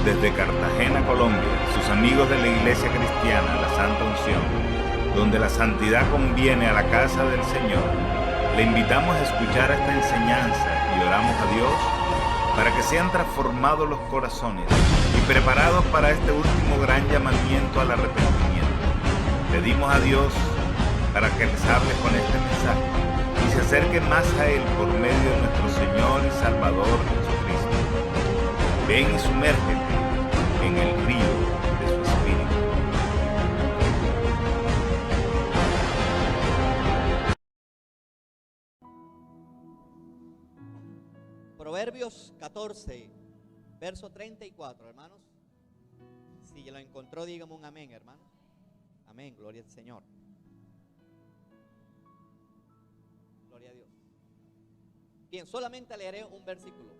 Desde Cartagena, Colombia, sus amigos de la Iglesia Cristiana La Santa Unción, donde la santidad conviene a la casa del Señor, le invitamos a escuchar esta enseñanza y oramos a Dios para que sean transformados los corazones y preparados para este último gran llamamiento al arrepentimiento. Pedimos a Dios para que les hable con este mensaje y se acerquen más a Él por medio de nuestro Señor y Salvador Jesucristo. Ven y sumérgete en el río de su Espíritu. Proverbios 14, verso 34, hermanos. Si lo encontró, dígame un amén, hermano. Amén, gloria al Señor. Gloria a Dios. Bien, solamente leeré un versículo.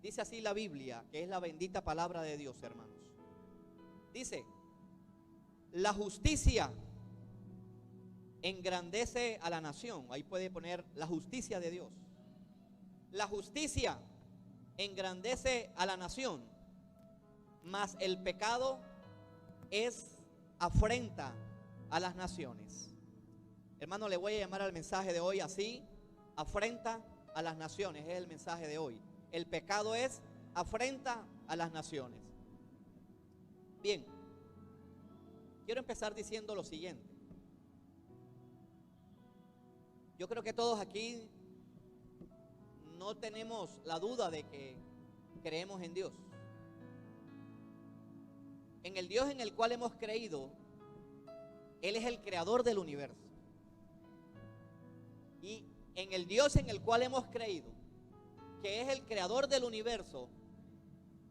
Dice así la Biblia, que es la bendita palabra de Dios, hermanos. Dice: la justicia engrandece a la nación. Ahí puede poner la justicia de Dios. La justicia engrandece a la nación, mas el pecado es afrenta a las naciones. Hermano, le voy a llamar al mensaje de hoy así: afrenta a las naciones. Es el mensaje de hoy. El pecado es afrenta a las naciones. Bien, quiero empezar diciendo lo siguiente. Yo creo que todos aquí no tenemos la duda de que creemos en Dios. En el Dios en el cual hemos creído, Él es el creador del universo. Y en el Dios en el cual hemos creído, que es el creador del universo,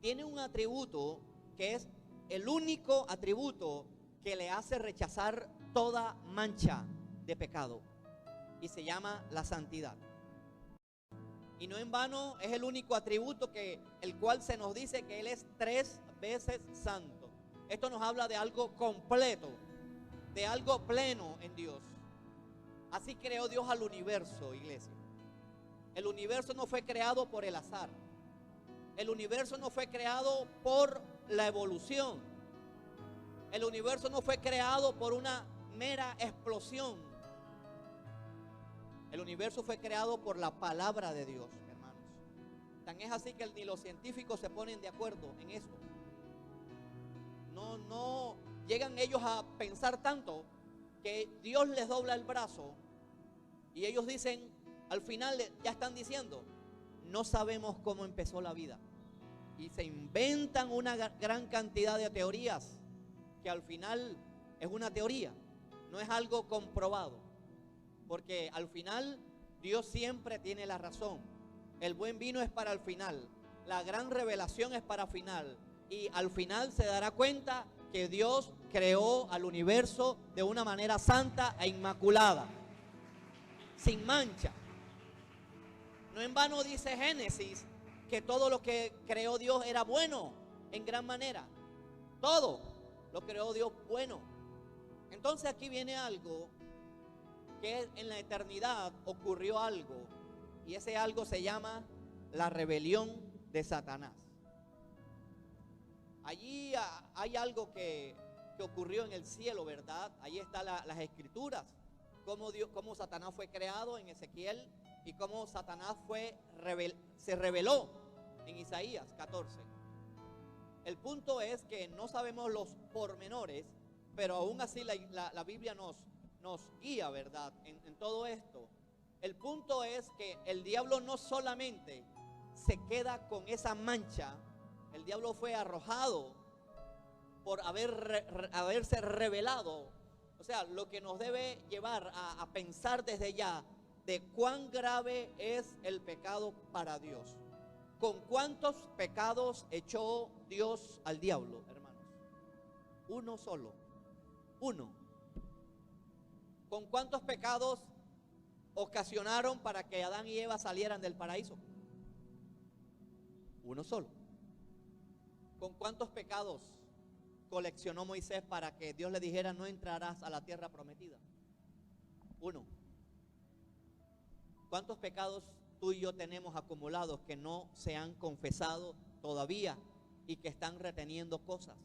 tiene un atributo que es el único atributo que le hace rechazar toda mancha de pecado, y se llama la santidad. Y no en vano es el único atributo el cual se nos dice que Él es 3 veces santo. Esto nos habla de algo completo, de algo pleno en Dios. Así creó Dios al universo, iglesia. El universo no fue creado por el azar. El universo no fue creado por la evolución. El universo no fue creado por una mera explosión. El universo fue creado por la palabra de Dios, hermanos. Tan es así que ni los científicos se ponen de acuerdo en esto. No llegan ellos a pensar tanto que Dios les dobla el brazo y ellos dicen, al final ya están diciendo, no sabemos cómo empezó la vida. Y se inventan una gran cantidad de teorías que al final es una teoría, no es algo comprobado. Porque al final Dios siempre tiene la razón. El buen vino es para el final. La gran revelación es para el final. Y al final se dará cuenta que Dios creó al universo de una manera santa e inmaculada, sin mancha. No en vano dice Génesis que todo lo que creó Dios era bueno en gran manera. Todo lo creó Dios bueno. Entonces aquí viene algo que en la eternidad ocurrió algo, y ese algo se llama la rebelión de Satanás. Allí hay algo que ocurrió en el cielo, ¿verdad? Ahí están las escrituras, cómo Satanás fue creado en Ezequiel y cómo Satanás se rebeló en Isaías 14. El punto es que no sabemos los pormenores, pero aún así la Biblia nos guía, ¿verdad? En todo esto. El punto es que el diablo no solamente se queda con esa mancha. El diablo fue arrojado por haberse rebelado. O sea, lo que nos debe llevar a pensar desde ya de cuán grave es el pecado para Dios. ¿Con cuántos pecados echó Dios al diablo, hermanos? Uno solo. Uno. ¿Con cuántos pecados ocasionaron para que Adán y Eva salieran del paraíso? Uno solo. ¿Con cuántos pecados coleccionó Moisés para que Dios le dijera no entrarás a la tierra prometida? Uno. ¿Cuántos pecados tú y yo tenemos acumulados que no se han confesado todavía y que están reteniendo cosas.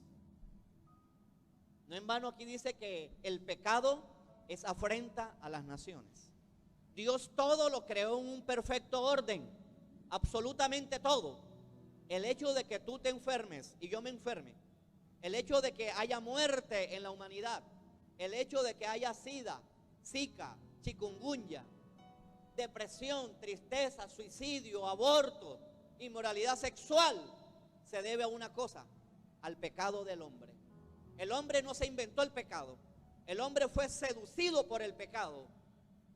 No en vano aquí dice que el pecado es afrenta a las naciones. Dios todo lo creó en un perfecto orden, absolutamente todo. El hecho de que tú te enfermes y yo me enferme, el hecho de que haya muerte en la humanidad, el hecho de que haya SIDA, Zika, chikungunya, depresión, tristeza, suicidio, aborto, inmoralidad sexual, se debe a una cosa, al pecado del hombre. El hombre no se inventó el pecado, el hombre fue seducido por el pecado,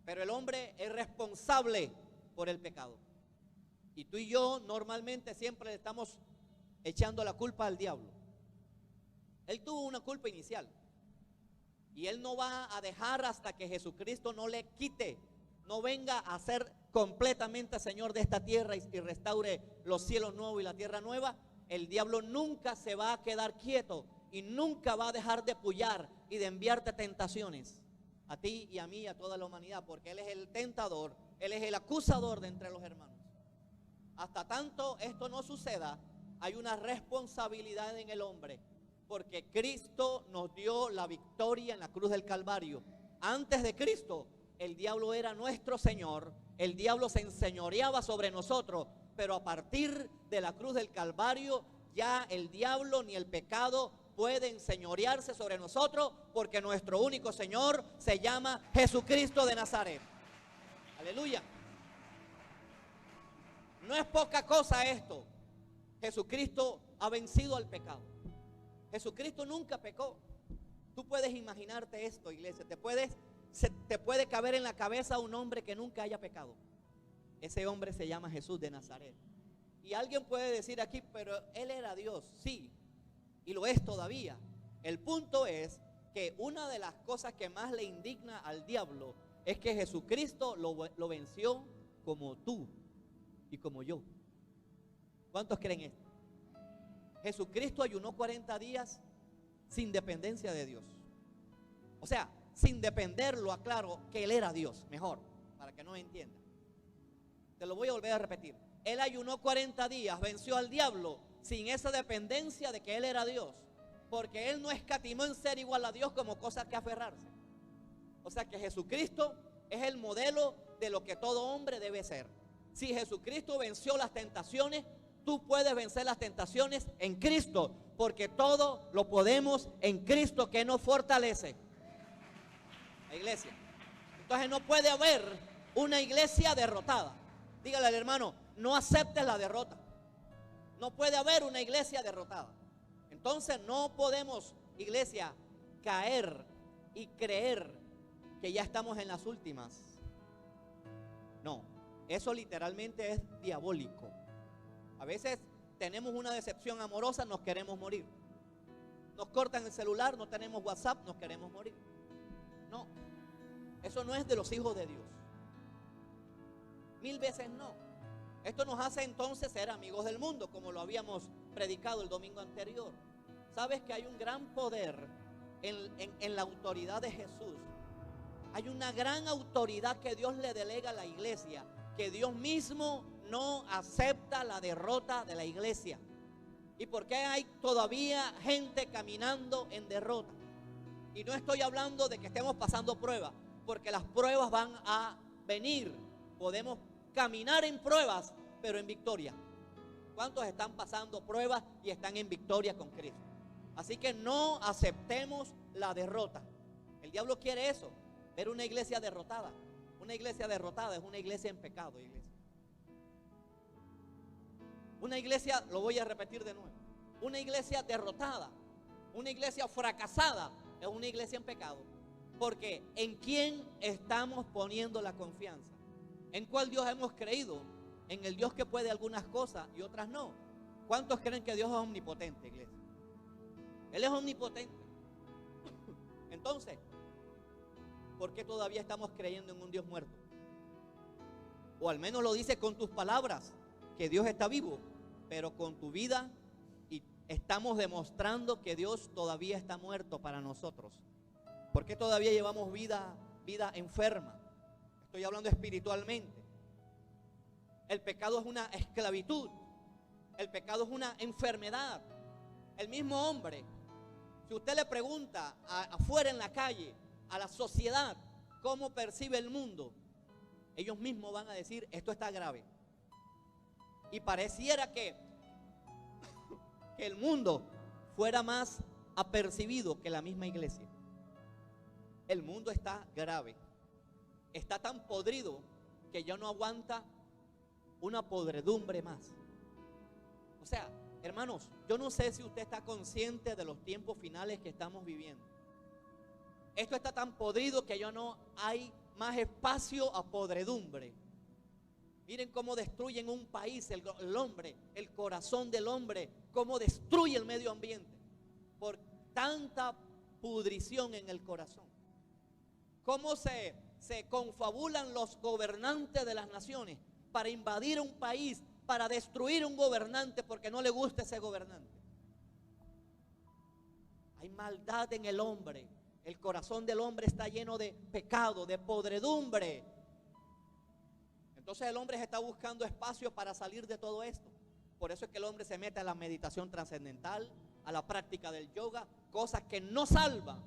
pero el hombre es responsable por el pecado. Y tú y yo normalmente siempre le estamos echando la culpa al diablo. Él tuvo una culpa inicial y él no va a dejar hasta que Jesucristo no le quite, no venga a ser completamente Señor de esta tierra y restaure los cielos nuevos y la tierra nueva. El diablo nunca se va a quedar quieto y nunca va a dejar de pullar y de enviarte tentaciones a ti y a mí y a toda la humanidad, porque él es el tentador, él es el acusador de entre los hermanos. Hasta tanto esto no suceda, hay una responsabilidad en el hombre, porque Cristo nos dio la victoria en la cruz del Calvario. Antes de Cristo, el diablo era nuestro Señor, el diablo se enseñoreaba sobre nosotros, pero a partir de la cruz del Calvario, ya el diablo ni el pecado puede enseñorearse sobre nosotros, porque nuestro único Señor se llama Jesucristo de Nazaret. Aleluya. No es poca cosa esto. Jesucristo ha vencido al pecado. Jesucristo nunca pecó. Tú puedes imaginarte esto, iglesia. Te puede caber en la cabeza un hombre que nunca haya pecado. Ese hombre se llama Jesús de Nazaret. Y alguien puede decir aquí, pero él era Dios. Sí, y lo es todavía. El punto es que una de las cosas que más le indigna al diablo es que Jesucristo lo venció como tú y como yo. ¿Cuántos creen esto? Jesucristo ayunó 40 días sin dependencia de Dios. O sea, sin depender, lo aclaro, que Él era Dios, mejor, para que no me entiendan. Te lo voy a volver a repetir. Él ayunó 40 días, venció al diablo sin esa dependencia de que Él era Dios, porque Él no escatimó en ser igual a Dios como cosa que aferrarse. O sea que Jesucristo es el modelo de lo que todo hombre debe ser. Si Jesucristo venció las tentaciones, tú puedes vencer las tentaciones en Cristo, porque todo lo podemos en Cristo que nos fortalece. La iglesia. Entonces no puede haber una iglesia derrotada. Dígale al hermano, no aceptes la derrota. No puede haber una iglesia derrotada. Entonces no podemos, iglesia, caer y creer que ya estamos en las últimas. No, eso literalmente es diabólico. A veces tenemos una decepción amorosa, nos queremos morir. Nos cortan el celular, no tenemos WhatsApp, nos queremos morir. No, eso no es de los hijos de Dios. 1000 veces no. Esto nos hace entonces ser amigos del mundo, como lo habíamos predicado el domingo anterior. Sabes que hay un gran poder en la autoridad de Jesús. Hay una gran autoridad que Dios le delega a la iglesia, que Dios mismo no acepta la derrota de la iglesia. ¿Y por qué hay todavía gente caminando en derrota? Y no estoy hablando de que estemos pasando pruebas, porque las pruebas van a venir. Podemos caminar en pruebas, pero en victoria. ¿Cuántos están pasando pruebas y están en victoria con Cristo? Así que no aceptemos la derrota. El diablo quiere eso, ver una iglesia derrotada. Una iglesia derrotada es una iglesia en pecado, iglesia. Una iglesia, lo voy a repetir de nuevo, una iglesia derrotada, una iglesia fracasada es una iglesia en pecado. Porque ¿en quién estamos poniendo la confianza? ¿En cuál Dios hemos creído? En el Dios que puede algunas cosas y otras no. ¿Cuántos creen que Dios es omnipotente, iglesia? Él es omnipotente. Entonces, ¿por qué todavía estamos creyendo en un Dios muerto? O al menos lo dice con tus palabras, que Dios está vivo, pero con tu vida y estamos demostrando que Dios todavía está muerto para nosotros. ¿Por qué todavía llevamos vida enferma? Estoy hablando espiritualmente. El pecado es una esclavitud. El pecado es una enfermedad. El mismo hombre, si usted le pregunta afuera en la calle, a la sociedad, cómo percibe el mundo, ellos mismos van a decir, esto está grave. Y pareciera que el mundo fuera más apercibido que la misma iglesia. El mundo está grave, está tan podrido que ya no aguanta una podredumbre más. O sea, hermanos, yo no sé si usted está consciente de los tiempos finales que estamos viviendo. Esto está tan podrido que ya no hay más espacio a podredumbre. Miren cómo destruyen un país, el hombre, el corazón del hombre, cómo destruye el medio ambiente por tanta pudrición en el corazón. Cómo se confabulan los gobernantes de las naciones para invadir un país, para destruir un gobernante porque no le gusta ese gobernante. Hay maldad en el hombre. El corazón del hombre está lleno de pecado, de podredumbre. Entonces el hombre está buscando espacio para salir de todo esto. Por eso es que el hombre se mete a la meditación trascendental, a la práctica del yoga, cosas que no salvan.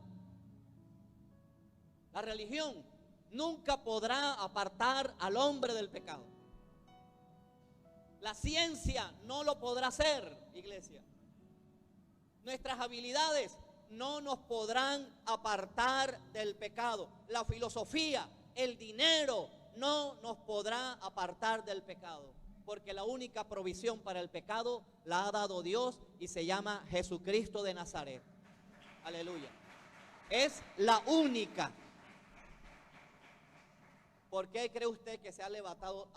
La religión nunca podrá apartar al hombre del pecado. La ciencia no lo podrá hacer, iglesia. Nuestras habilidades no nos podrán apartar del pecado. La filosofía, el dinero, no nos podrá apartar del pecado. Porque la única provisión para el pecado la ha dado Dios y se llama Jesucristo de Nazaret. Aleluya. Es la única. ¿Por qué cree usted que se han levantado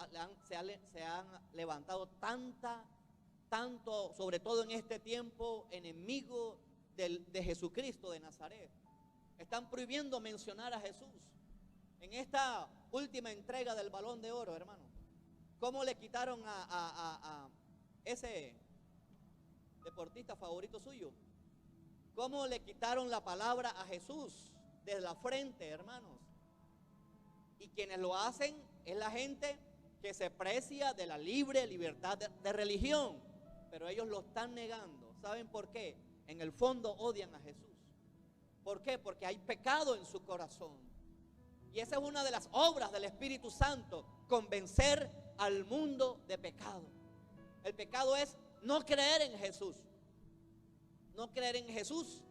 tanto, sobre todo en este tiempo, enemigos de Jesucristo de Nazaret? Están prohibiendo mencionar a Jesús. En esta última entrega del Balón de Oro, hermano, ¿cómo le quitaron a ese deportista favorito suyo? ¿Cómo le quitaron la palabra a Jesús desde la frente, hermanos? Y quienes lo hacen es la gente que se precia de la libre libertad de religión. Pero ellos lo están negando. ¿Saben por qué? En el fondo odian a Jesús. ¿Por qué? Porque hay pecado en su corazón. Y esa es una de las obras del Espíritu Santo. Convencer al mundo de pecado. El pecado es no creer en Jesús. No creer en Jesús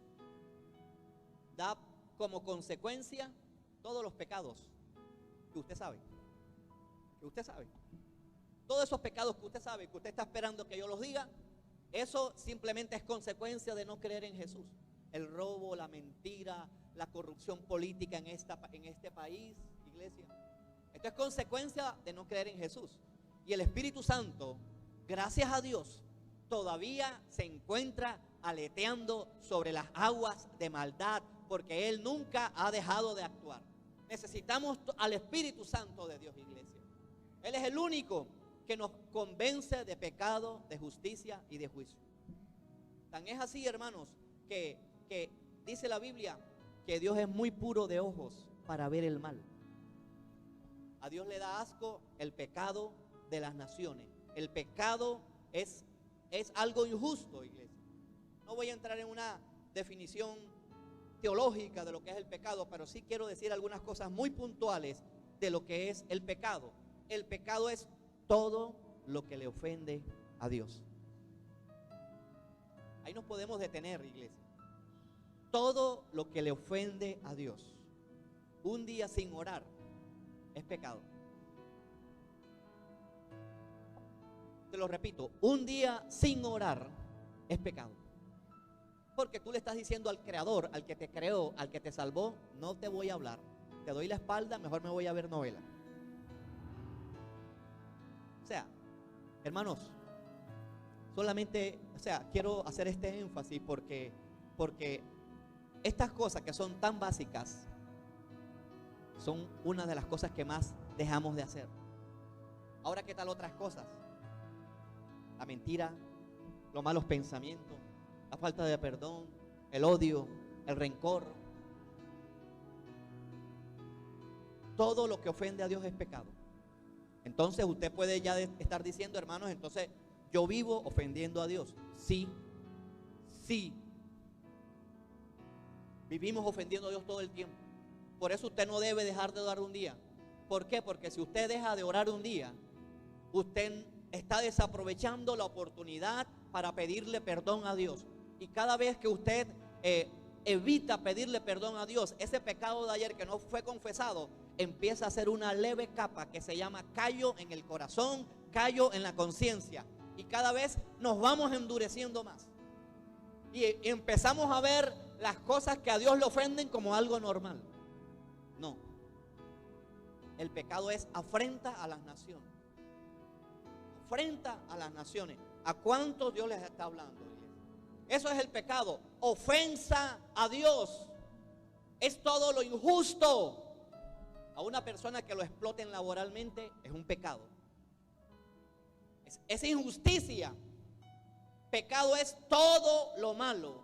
da como consecuencia todos los pecados que usted sabe. Que usted sabe. Todos esos pecados que usted sabe, que usted está esperando que yo los diga, eso simplemente es consecuencia de no creer en Jesús. El robo, la mentira, la corrupción política en este país, iglesia. Esto es consecuencia de no creer en Jesús. Y el Espíritu Santo, gracias a Dios, todavía se encuentra aleteando sobre las aguas de maldad, porque Él nunca ha dejado de actuar. Necesitamos al Espíritu Santo de Dios, iglesia. Él es el único que nos convence de pecado, de justicia y de juicio. Tan es así, hermanos, que dice la Biblia que Dios es muy puro de ojos para ver el mal. A Dios le da asco el pecado de las naciones. El pecado es algo injusto, iglesia. No voy a entrar en una definición teológica de lo que es el pecado, pero sí quiero decir algunas cosas muy puntuales de lo que es el pecado. El pecado es todo lo que le ofende a Dios. Ahí nos podemos detener, iglesia. Todo lo que le ofende a Dios. Un día sin orar es pecado. Te lo repito, un día sin orar es pecado. Porque tú le estás diciendo al Creador, al que te creó, al que te salvó, no te voy a hablar. Te doy la espalda, mejor me voy a ver novela. O sea, hermanos, solamente, quiero hacer este énfasis porque estas cosas que son tan básicas son una de las cosas que más dejamos de hacer. Ahora, ¿qué tal otras cosas? La mentira, los malos pensamientos, la falta de perdón, el odio, el rencor. Todo lo que ofende a Dios es pecado. Entonces usted puede ya estar diciendo, hermanos, entonces yo vivo ofendiendo a Dios. Sí, sí. Vivimos ofendiendo a Dios todo el tiempo. Por eso usted no debe dejar de orar un día. ¿Por qué? Porque si usted deja de orar un día, usted está desaprovechando la oportunidad para pedirle perdón a Dios. Y cada vez que usted evita pedirle perdón a Dios, ese pecado de ayer que no fue confesado empieza a ser una leve capa que se llama callo en el corazón, callo en la conciencia. Y cada vez nos vamos endureciendo más. Y empezamos a ver las cosas que a Dios le ofenden como algo normal. No. El pecado es afrenta a las naciones. Afrenta a las naciones. ¿A cuántos Dios les está hablando? Eso es el pecado. Ofensa a Dios. Es todo lo injusto. A una persona que lo exploten laboralmente es un pecado. Es injusticia. Pecado es todo lo malo.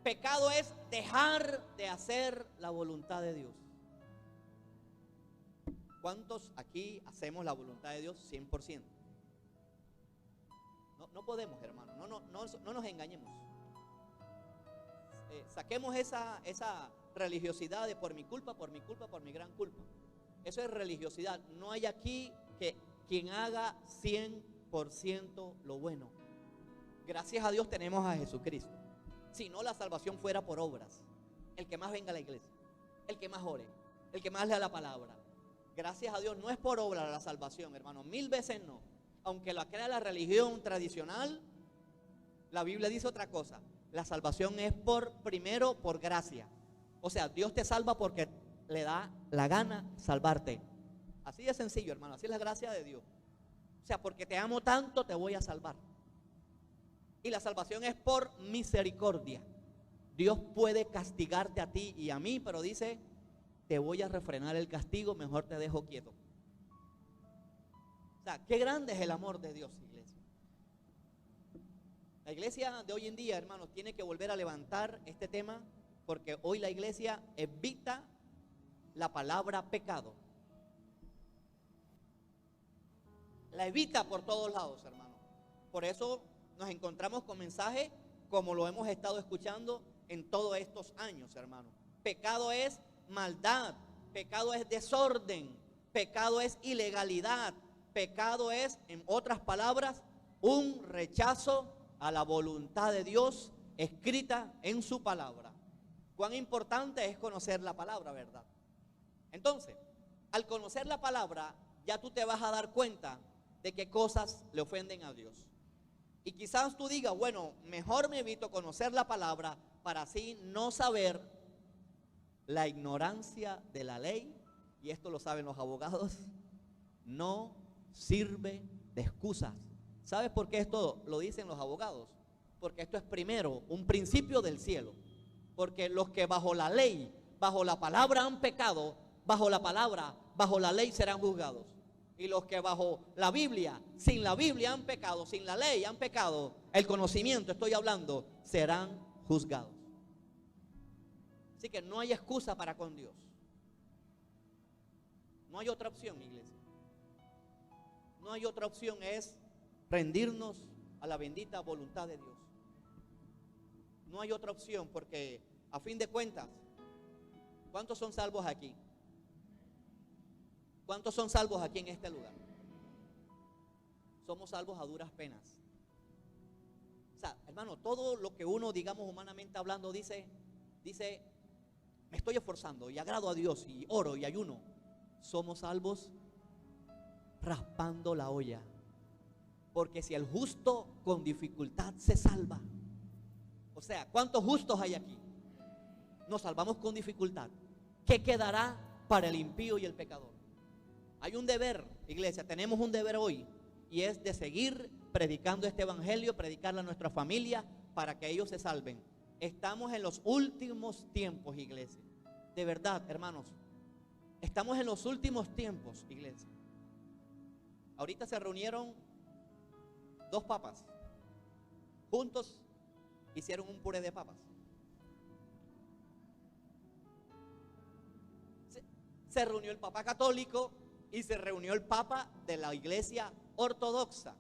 Pecado es dejar de hacer la voluntad de Dios. ¿Cuántos aquí hacemos la voluntad de Dios 100%? No podemos, hermano. No nos engañemos. Saquemos esa religiosidad de por mi culpa, por mi culpa, por mi gran culpa. Eso es religiosidad. No hay aquí que quien haga 100% lo bueno. Gracias a Dios tenemos a Jesucristo. Si no, la salvación fuera por obras. El que más venga a la iglesia, el que más ore, el que más lea la palabra. Gracias a Dios no es por obra la salvación, hermano. 1000 veces no. Aunque la crea la religión tradicional, la Biblia dice otra cosa. La salvación es primero por gracia. O sea, Dios te salva porque le da la gana salvarte. Así de sencillo, hermano. Así es la gracia de Dios. O sea, porque te amo tanto, te voy a salvar. Y la salvación es por misericordia. Dios puede castigarte a ti y a mí, pero dice, te voy a refrenar el castigo, mejor te dejo quieto. O sea, qué grande es el amor de Dios, iglesia. La iglesia de hoy en día, hermanos, tiene que volver a levantar este tema, porque hoy la iglesia evita la palabra pecado. La evita por todos lados, hermano. Por eso nos encontramos con mensajes como lo hemos estado escuchando en todos estos años, hermano. Pecado es maldad, pecado es desorden, pecado es ilegalidad, pecado es, en otras palabras, un rechazo a la voluntad de Dios escrita en su palabra. Cuán importante es conocer la palabra, ¿verdad? Entonces, al conocer la palabra, ya tú te vas a dar cuenta de qué cosas le ofenden a Dios. Y quizás tú digas, bueno, mejor me evito conocer la palabra para así no saber la ignorancia de la ley. Y esto lo saben los abogados. No sirve de excusas. ¿Sabes por qué esto lo dicen los abogados? Porque esto es primero un principio del cielo. Porque los que bajo la ley, bajo la palabra han pecado, bajo la palabra, bajo la ley serán juzgados. Y los que bajo la Biblia, sin la Biblia han pecado, sin la ley han pecado, el conocimiento estoy hablando, serán juzgados. Así que no hay excusa para con Dios. No hay otra opción, iglesia. No hay otra opción, es rendirnos a la bendita voluntad de Dios. No hay otra opción, porque a fin de cuentas, ¿cuántos son salvos aquí? ¿Cuántos son salvos aquí en este lugar? Somos salvos a duras penas. O sea, hermano, todo lo que uno, digamos, humanamente hablando, dice, me estoy esforzando y agrado a Dios y oro y ayuno. Somos salvos raspando la olla. Porque si el justo con dificultad se salva. O sea, ¿cuántos justos hay aquí? Nos salvamos con dificultad. ¿Qué quedará para el impío y el pecador? Hay un deber, iglesia, tenemos un deber hoy, y es de seguir predicando este evangelio, predicarlo a nuestra familia para que ellos se salven. Estamos en los últimos tiempos, iglesia. De verdad, hermanos, estamos en los últimos tiempos, iglesia. Ahorita se reunieron 2 papas, juntos hicieron un puré de papas. Se reunió el Papa católico y se reunió el Papa de la iglesia ortodoxa,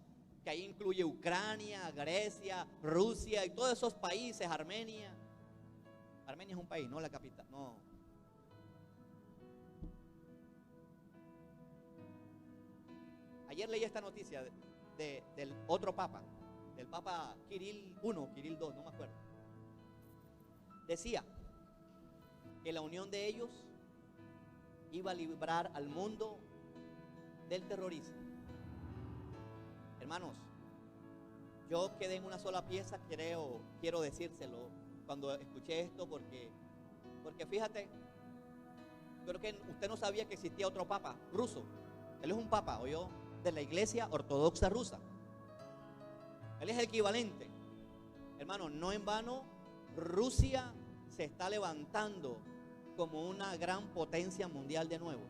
que ahí incluye Ucrania, Grecia, Rusia y todos esos países, Armenia. Armenia es un país, no la capital, no. Ayer leí esta noticia del otro papa, del papa Kirill I, Kirill II, no me acuerdo. Decía que la unión de ellos iba a librar al mundo del terrorismo. Hermanos, yo quedé en una sola pieza, quiero decírselo cuando escuché esto, porque fíjate, creo que usted no sabía que existía otro papa ruso. Él es un papa, oyó, de la iglesia ortodoxa rusa. Él es el equivalente. Hermano, no en vano, Rusia se está levantando como una gran potencia mundial de nuevo.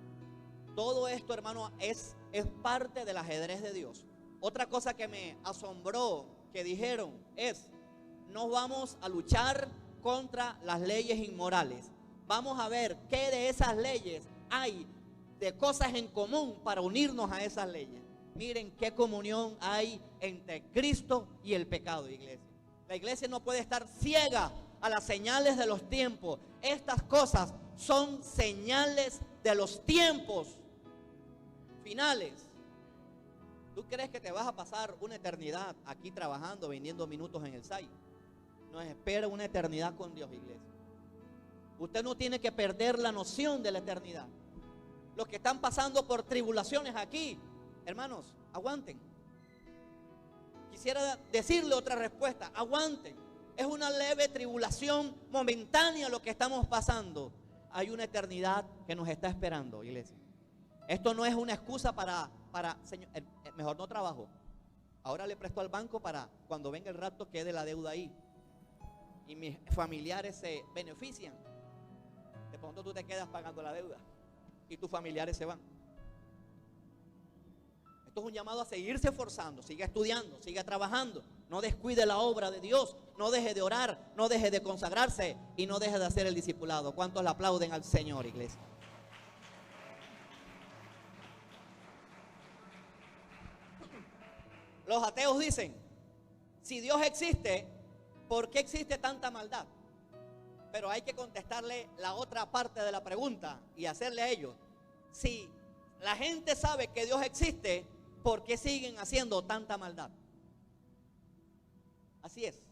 Todo esto, hermano, es parte del ajedrez de Dios. Otra cosa que me asombró que dijeron es: no vamos a luchar contra las leyes inmorales. Vamos a ver qué de esas leyes hay de cosas en común para unirnos a esas leyes. Miren qué comunión hay entre Cristo y el pecado, iglesia. La iglesia no puede estar ciega a las señales de los tiempos. Estas cosas son señales de los tiempos finales. ¿Tú crees que te vas a pasar una eternidad aquí trabajando, vendiendo minutos en el SAI? Nos espera una eternidad con Dios, iglesia. Usted no tiene que perder la noción de la eternidad. Los que están pasando por tribulaciones aquí, hermanos, aguanten. Quisiera decirle otra respuesta: aguanten. Es una leve tribulación momentánea lo que estamos pasando. Hay una eternidad que nos está esperando, iglesia. Esto no es una excusa para señor, mejor no trabajo. Ahora le presto al banco para cuando venga el rapto quede la deuda ahí. Y mis familiares se benefician. De pronto tú te quedas pagando la deuda y tus familiares se van. Esto es un llamado a seguirse esforzando, siga estudiando, siga trabajando. No descuide la obra de Dios, no deje de orar, no deje de consagrarse y no deje de hacer el discipulado. ¿Cuántos le aplauden al Señor, iglesia? Los ateos dicen: si Dios existe, ¿por qué existe tanta maldad? Pero hay que contestarle la otra parte de la pregunta y hacerle a ellos: si la gente sabe que Dios existe, ¿por qué siguen haciendo tanta maldad? Así es.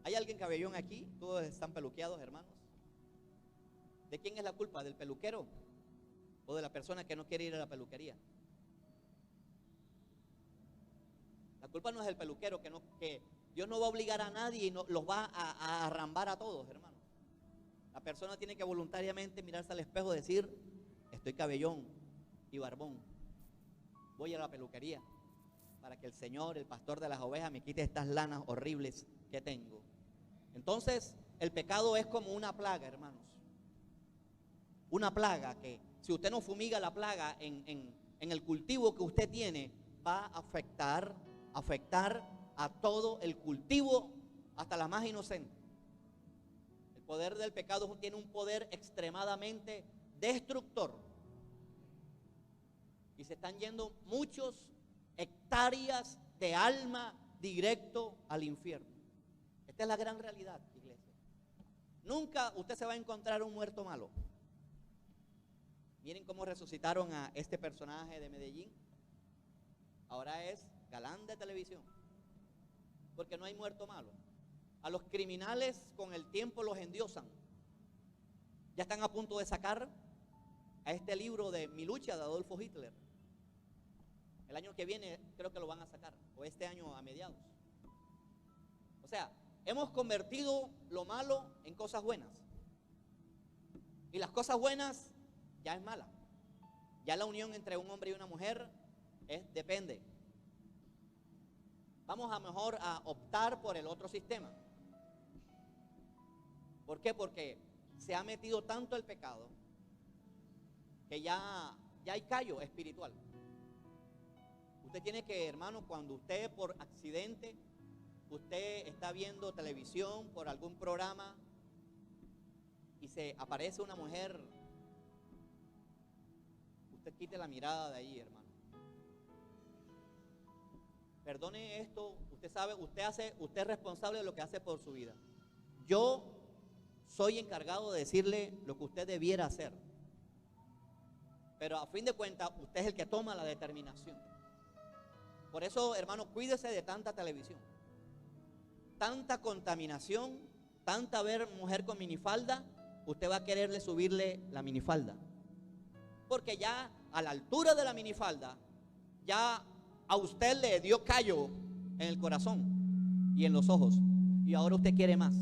¿Hay alguien cabellón aquí? Todos están peluqueados, hermanos. ¿De quién es la culpa? ¿Del peluquero o de la persona que no quiere ir a la peluquería? La culpa no es del peluquero, que Dios no va a obligar a nadie y no, los va a arrambar a todos, hermanos. La persona tiene que voluntariamente mirarse al espejo y decir: estoy cabellón y barbón, voy a la peluquería para que el Señor, el pastor de las ovejas, me quite estas lanas horribles que tengo. Entonces, el pecado es como una plaga, hermanos. Una plaga que, si usted no fumiga la plaga en el cultivo que usted tiene, va a afectar a todo el cultivo, hasta la más inocente. El poder del pecado tiene un poder extremadamente destructor. Y se están yendo muchos hectáreas de alma directo al infierno. Esta es la gran realidad, iglesia. Nunca usted se va a encontrar un muerto malo. Miren cómo resucitaron a este personaje de Medellín. Ahora es galán de televisión, porque no hay muerto malo. A los criminales con el tiempo los endiosan. Ya están a punto de sacar a este libro de Mi lucha de Adolfo Hitler. El año que viene creo que lo van a sacar, o este año a mediados. O sea, hemos convertido lo malo en cosas buenas. Y las cosas buenas ya es mala. Ya la unión entre un hombre y una mujer depende. Vamos a mejor a optar por el otro sistema. ¿Por qué? Porque se ha metido tanto el pecado que ya hay callo espiritual. Usted tiene que, hermano, cuando usted por accidente, usted está viendo televisión por algún programa y se aparece una mujer, usted quite la mirada de ahí, hermano. perdone esto, usted sabe, usted es responsable de lo que hace por su vida. Yo soy encargado de decirle lo que usted debiera hacer. Pero a fin de cuentas, usted es el que toma la determinación. Por eso, hermano, cuídese de tanta televisión, tanta contaminación, tanta ver mujer con minifalda. Usted va a quererle subirle la minifalda, porque ya a la altura de la minifalda, ya a usted le dio callo en el corazón y en los ojos, y ahora usted quiere más.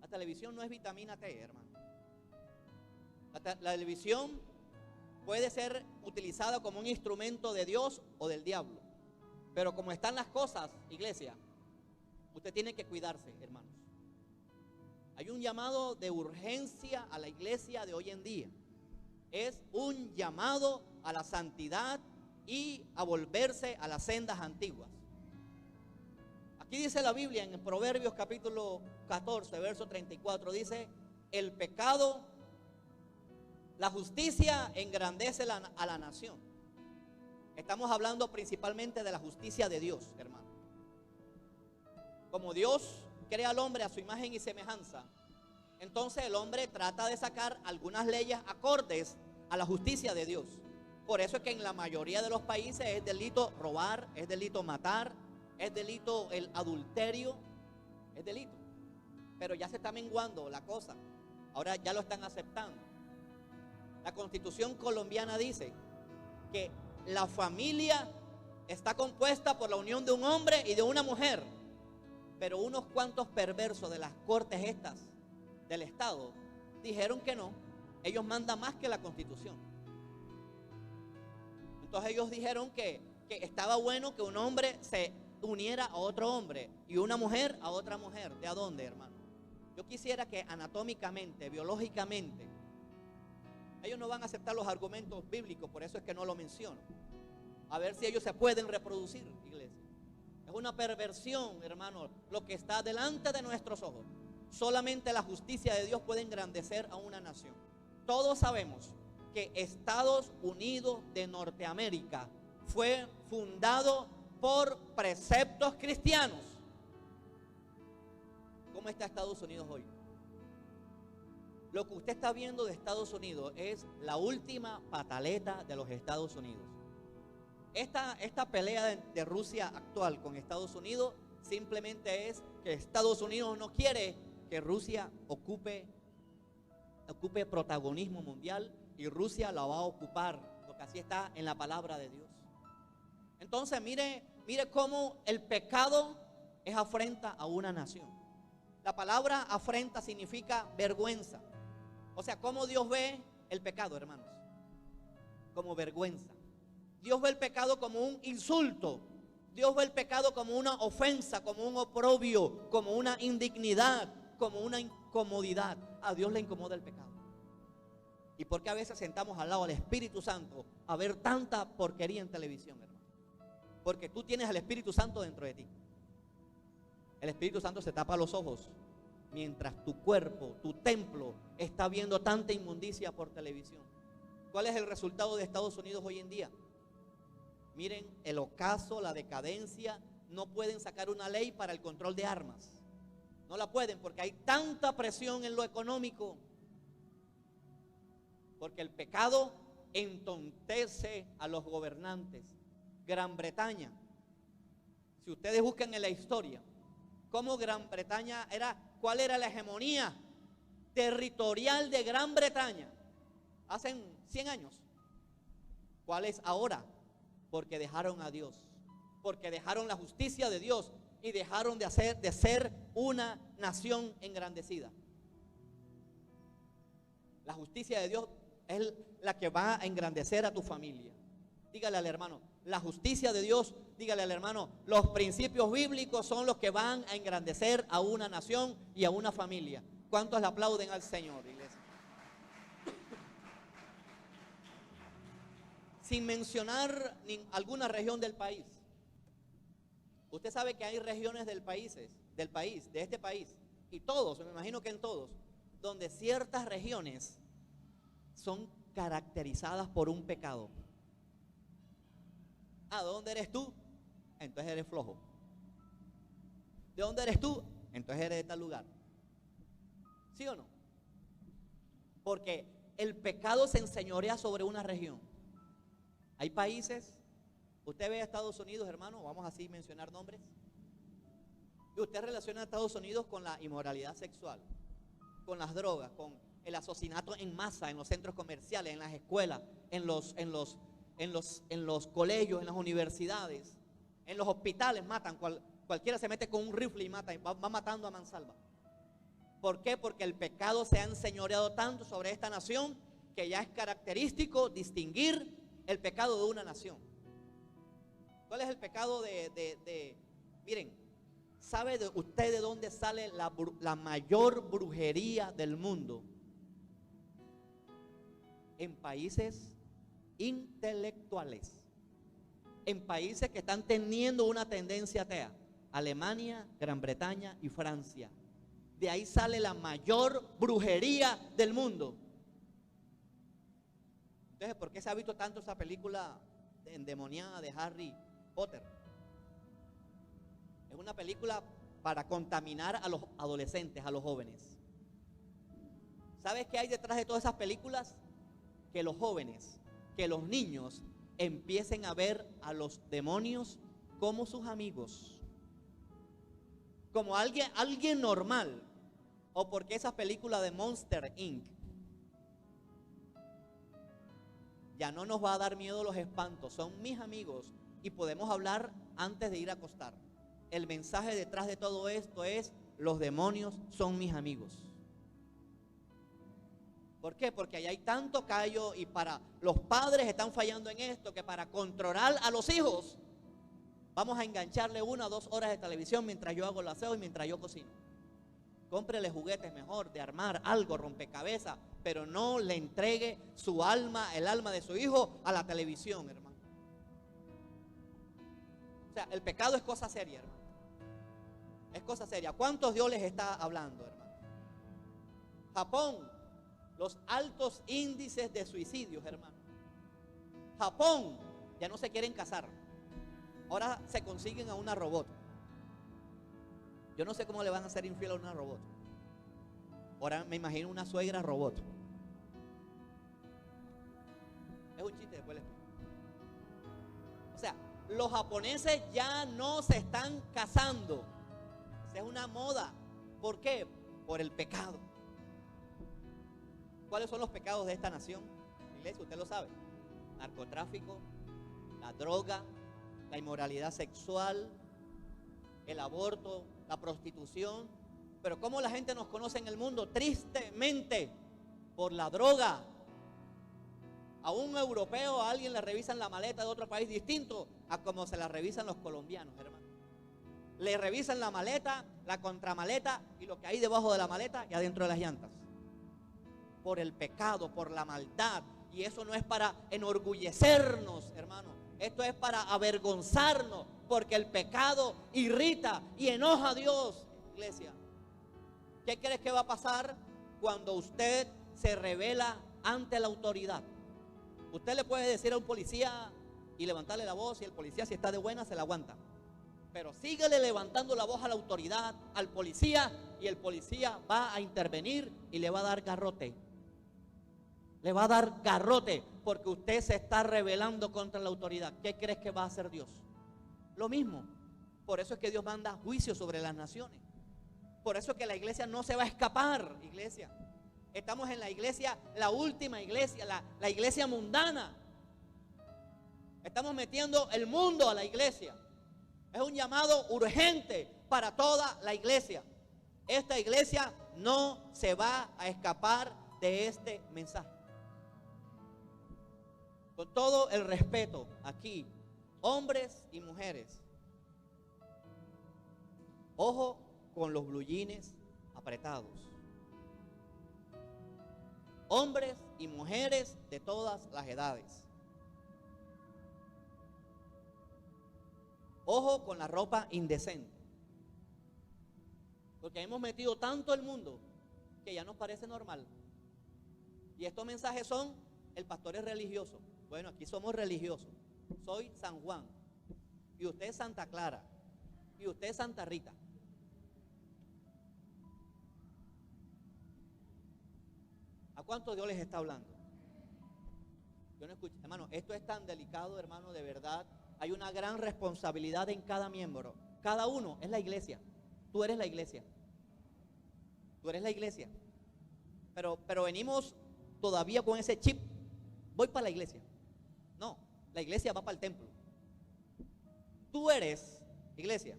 La televisión no es vitamina T, hermano. La televisión puede ser utilizada como un instrumento de Dios o del diablo, pero como están las cosas, iglesia, usted tiene que cuidarse, hermanos. Hay un llamado de urgencia a la iglesia de hoy en día. Es un llamado a la santidad y a volverse a las sendas antiguas. Aquí dice la Biblia en Proverbios capítulo 14, verso 34, dice: el pecado, la justicia engrandece a la nación. Estamos hablando principalmente de la justicia de Dios, hermano. Como Dios crea al hombre a su imagen y semejanza, entonces el hombre trata de sacar algunas leyes acordes a la justicia de Dios. Por eso es que en la mayoría de los países es delito robar, es delito matar, es delito el adulterio, es delito. Pero ya se está menguando la cosa, ahora ya lo están aceptando. La Constitución colombiana dice que la familia está compuesta por la unión de un hombre y de una mujer, pero unos cuantos perversos de las cortes estas del Estado dijeron que no, ellos mandan más que la Constitución. Entonces ellos dijeron que estaba bueno que un hombre se uniera a otro hombre y una mujer a otra mujer. ¿De a dónde, hermano? Yo quisiera que anatómicamente, biológicamente, ellos no van a aceptar los argumentos bíblicos, por eso es que no lo menciono. A ver si ellos se pueden reproducir, iglesia. Es una perversión, hermano, lo que está delante de nuestros ojos. Solamente la justicia de Dios puede engrandecer a una nación. Todos sabemos que Estados Unidos de Norteamérica fue fundado por preceptos cristianos. ¿Cómo está Estados Unidos hoy? Lo que usted está viendo de Estados Unidos es la última pataleta de los Estados Unidos. Esta pelea de Rusia actual con Estados Unidos simplemente es que Estados Unidos no quiere que Rusia ocupe protagonismo mundial, y Rusia la va a ocupar, porque así está en la palabra de Dios. Entonces mire cómo el pecado es afrenta a una nación. La palabra afrenta significa vergüenza. O sea, cómo Dios ve el pecado, hermanos, como vergüenza. Dios ve el pecado como un insulto. Dios ve el pecado como una ofensa, como un oprobio, como una indignidad, como una incomodidad. A Dios le incomoda el pecado. ¿Y por qué a veces sentamos al lado del Espíritu Santo a ver tanta porquería en televisión, hermano? Porque tú tienes al Espíritu Santo dentro de ti. El Espíritu Santo se tapa los ojos mientras tu cuerpo, tu templo, está viendo tanta inmundicia por televisión. ¿Cuál es el resultado de Estados Unidos hoy en día? Miren el ocaso, la decadencia. No pueden sacar una ley para el control de armas. No la pueden porque hay tanta presión en lo económico. Porque el pecado entontece a los gobernantes. Gran Bretaña, si ustedes buscan en la historia cómo Gran Bretaña cuál era la hegemonía territorial de Gran Bretaña hace 100 años, ¿cuál es ahora? Porque dejaron a Dios, porque dejaron la justicia de Dios y dejaron de ser una nación engrandecida. La justicia de Dios es la que va a engrandecer a tu familia. Dígale al hermano, la justicia de Dios, dígale al hermano, los principios bíblicos son los que van a engrandecer a una nación y a una familia. ¿Cuántos le aplauden al Señor, iglesia? Sin mencionar alguna región del país. Usted sabe que hay regiones de este país, y todos, me imagino que en todos, donde ciertas regiones son caracterizadas por un pecado. Ah, ¿de dónde eres tú? Entonces eres flojo. ¿De dónde eres tú? Entonces eres de tal lugar. ¿Sí o no? Porque el pecado se enseñorea sobre una región. Hay países, usted ve a Estados Unidos, hermano, vamos así a mencionar nombres, y usted relaciona a Estados Unidos con la inmoralidad sexual, con las drogas, con el asesinato en masa en los centros comerciales, en las escuelas, en los colegios, en las universidades, en los hospitales matan, cualquiera se mete con un rifle y mata, va matando a mansalva. ¿Por qué? Porque el pecado se ha enseñoreado tanto sobre esta nación que ya es característico distinguir el pecado de una nación. ¿Cuál es el pecado miren, ¿sabe usted de dónde sale la mayor brujería del mundo? En países intelectuales, en países que están teniendo una tendencia atea. Alemania, Gran Bretaña y Francia. De ahí sale la mayor brujería del mundo. Entonces, ¿por qué se ha visto tanto esa película endemoniada de Harry Potter? Es una película para contaminar a los adolescentes, a los jóvenes. ¿Sabes qué hay detrás de todas esas películas? Que los jóvenes, que los niños empiecen a ver a los demonios como sus amigos, como alguien normal. O porque esa película de Monster Inc. ya no nos va a dar miedo los espantos, son mis amigos y podemos hablar antes de ir a acostar. El mensaje detrás de todo esto es: los demonios son mis amigos. ¿Por qué? Porque ahí hay tanto callo y para los padres están fallando en esto, que para controlar a los hijos vamos a engancharle 1 o 2 horas de televisión mientras yo hago el aseo y mientras yo cocino. Cómprele juguetes mejor, de armar algo, rompecabezas, pero no le entregue su alma, el alma de su hijo a la televisión, hermano. O sea, el pecado es cosa seria, hermano. Es cosa seria. ¿Cuántos Dios les está hablando, hermano? Japón, los altos índices de suicidios, hermano. Japón, ya no se quieren casar. Ahora se consiguen a una robot. Yo no sé cómo le van a hacer infiel a una robot. Ahora me imagino una suegra robot. Es un chiste, después les explico. O sea, los japoneses ya no se están casando. Esa es una moda. ¿Por qué? Por el pecado. ¿Cuáles son los pecados de esta nación? Iglesia, usted lo sabe. Narcotráfico, la droga, la inmoralidad sexual, el aborto, la prostitución. Pero ¿cómo la gente nos conoce en el mundo? Tristemente, por la droga. A un europeo, a alguien le revisan la maleta de otro país distinto a como se la revisan los colombianos, hermano. Le revisan la maleta, la contramaleta y lo que hay debajo de la maleta y adentro de las llantas. Por el pecado, por la maldad. Y eso no es para enorgullecernos, hermano. Esto es para avergonzarnos, porque el pecado irrita y enoja a Dios, iglesia. ¿Qué crees que va a pasar cuando usted se revela ante la autoridad? Usted le puede decir a un policía y levantarle la voz, y el policía, si está de buena, se la aguanta. Pero síguele levantando la voz a la autoridad, al policía, y el policía va a intervenir y le va a dar garrote. Le va a dar garrote porque usted se está rebelando contra la autoridad. ¿Qué crees que va a hacer Dios? Lo mismo. Por eso es que Dios manda juicio sobre las naciones. Por eso es que la iglesia no se va a escapar, iglesia. Estamos en la iglesia, la última iglesia, la iglesia mundana. Estamos metiendo el mundo a la iglesia. Es un llamado urgente para toda la iglesia. Esta iglesia no se va a escapar de este mensaje. Con todo el respeto aquí, hombres y mujeres, ojo con los blue jeans apretados. Hombres y mujeres de todas las edades. Ojo con la ropa indecente. Porque hemos metido tanto el mundo que ya nos parece normal. Y estos mensajes son: el pastor es religioso. Bueno, aquí somos religiosos. Soy San Juan. y usted es Santa Clara, y usted es Santa Rita. ¿A cuántos Dios les está hablando? Yo no escucho, hermano, esto es tan delicado, hermano, de verdad. Hay una gran responsabilidad en cada miembro. Cada uno es la iglesia. Tú eres la iglesia. Tú eres la iglesia. Pero venimos todavía con ese chip. Voy para la iglesia. No, la iglesia va para el templo. Tú eres iglesia.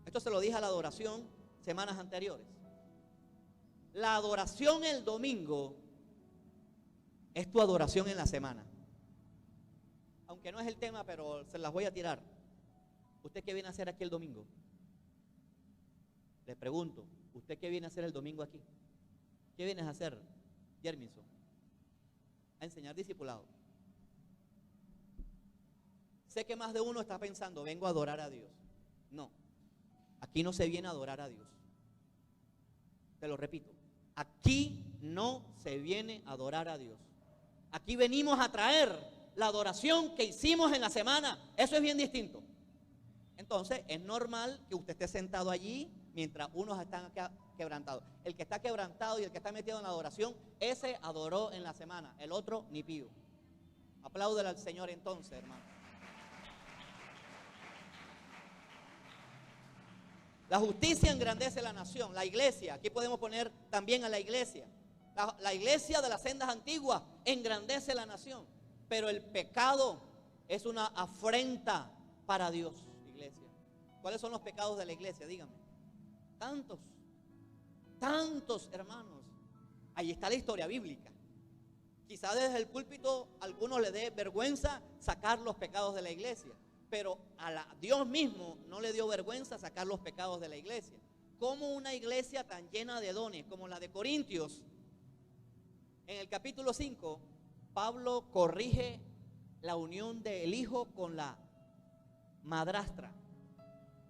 Esto se lo dije a la adoración semanas anteriores. La adoración el domingo es tu adoración en la semana. Aunque no es el tema, pero se las voy a tirar. ¿Usted qué viene a hacer aquí el domingo? Le pregunto, ¿usted qué viene a hacer el domingo aquí? ¿Qué vienes a hacer, Jerminson? A enseñar discipulado. Sé que más de uno está pensando, vengo a adorar a Dios. No, aquí no se viene a adorar a Dios. Te lo repito, aquí no se viene a adorar a Dios. Aquí venimos a traer la adoración que hicimos en la semana. Eso es bien distinto. Entonces, es normal que usted esté sentado allí mientras unos están quebrantados. El que está quebrantado y el que está metido en la adoración, ese adoró en la semana. El otro ni pío. Apláudele al Señor entonces, hermano. La justicia engrandece la nación. La iglesia, aquí podemos poner también a la iglesia. La iglesia de las sendas antiguas engrandece la nación. Pero el pecado es una afrenta para Dios, iglesia. ¿Cuáles son los pecados de la iglesia? Díganme. Tantos hermanos. Ahí está la historia bíblica. Quizá desde el púlpito a algunos les dé vergüenza sacar los pecados de la iglesia. Pero a Dios mismo no le dio vergüenza sacar los pecados de la iglesia. Como una iglesia tan llena de dones como la de Corintios, en el capítulo 5, Pablo corrige la unión del hijo con la madrastra.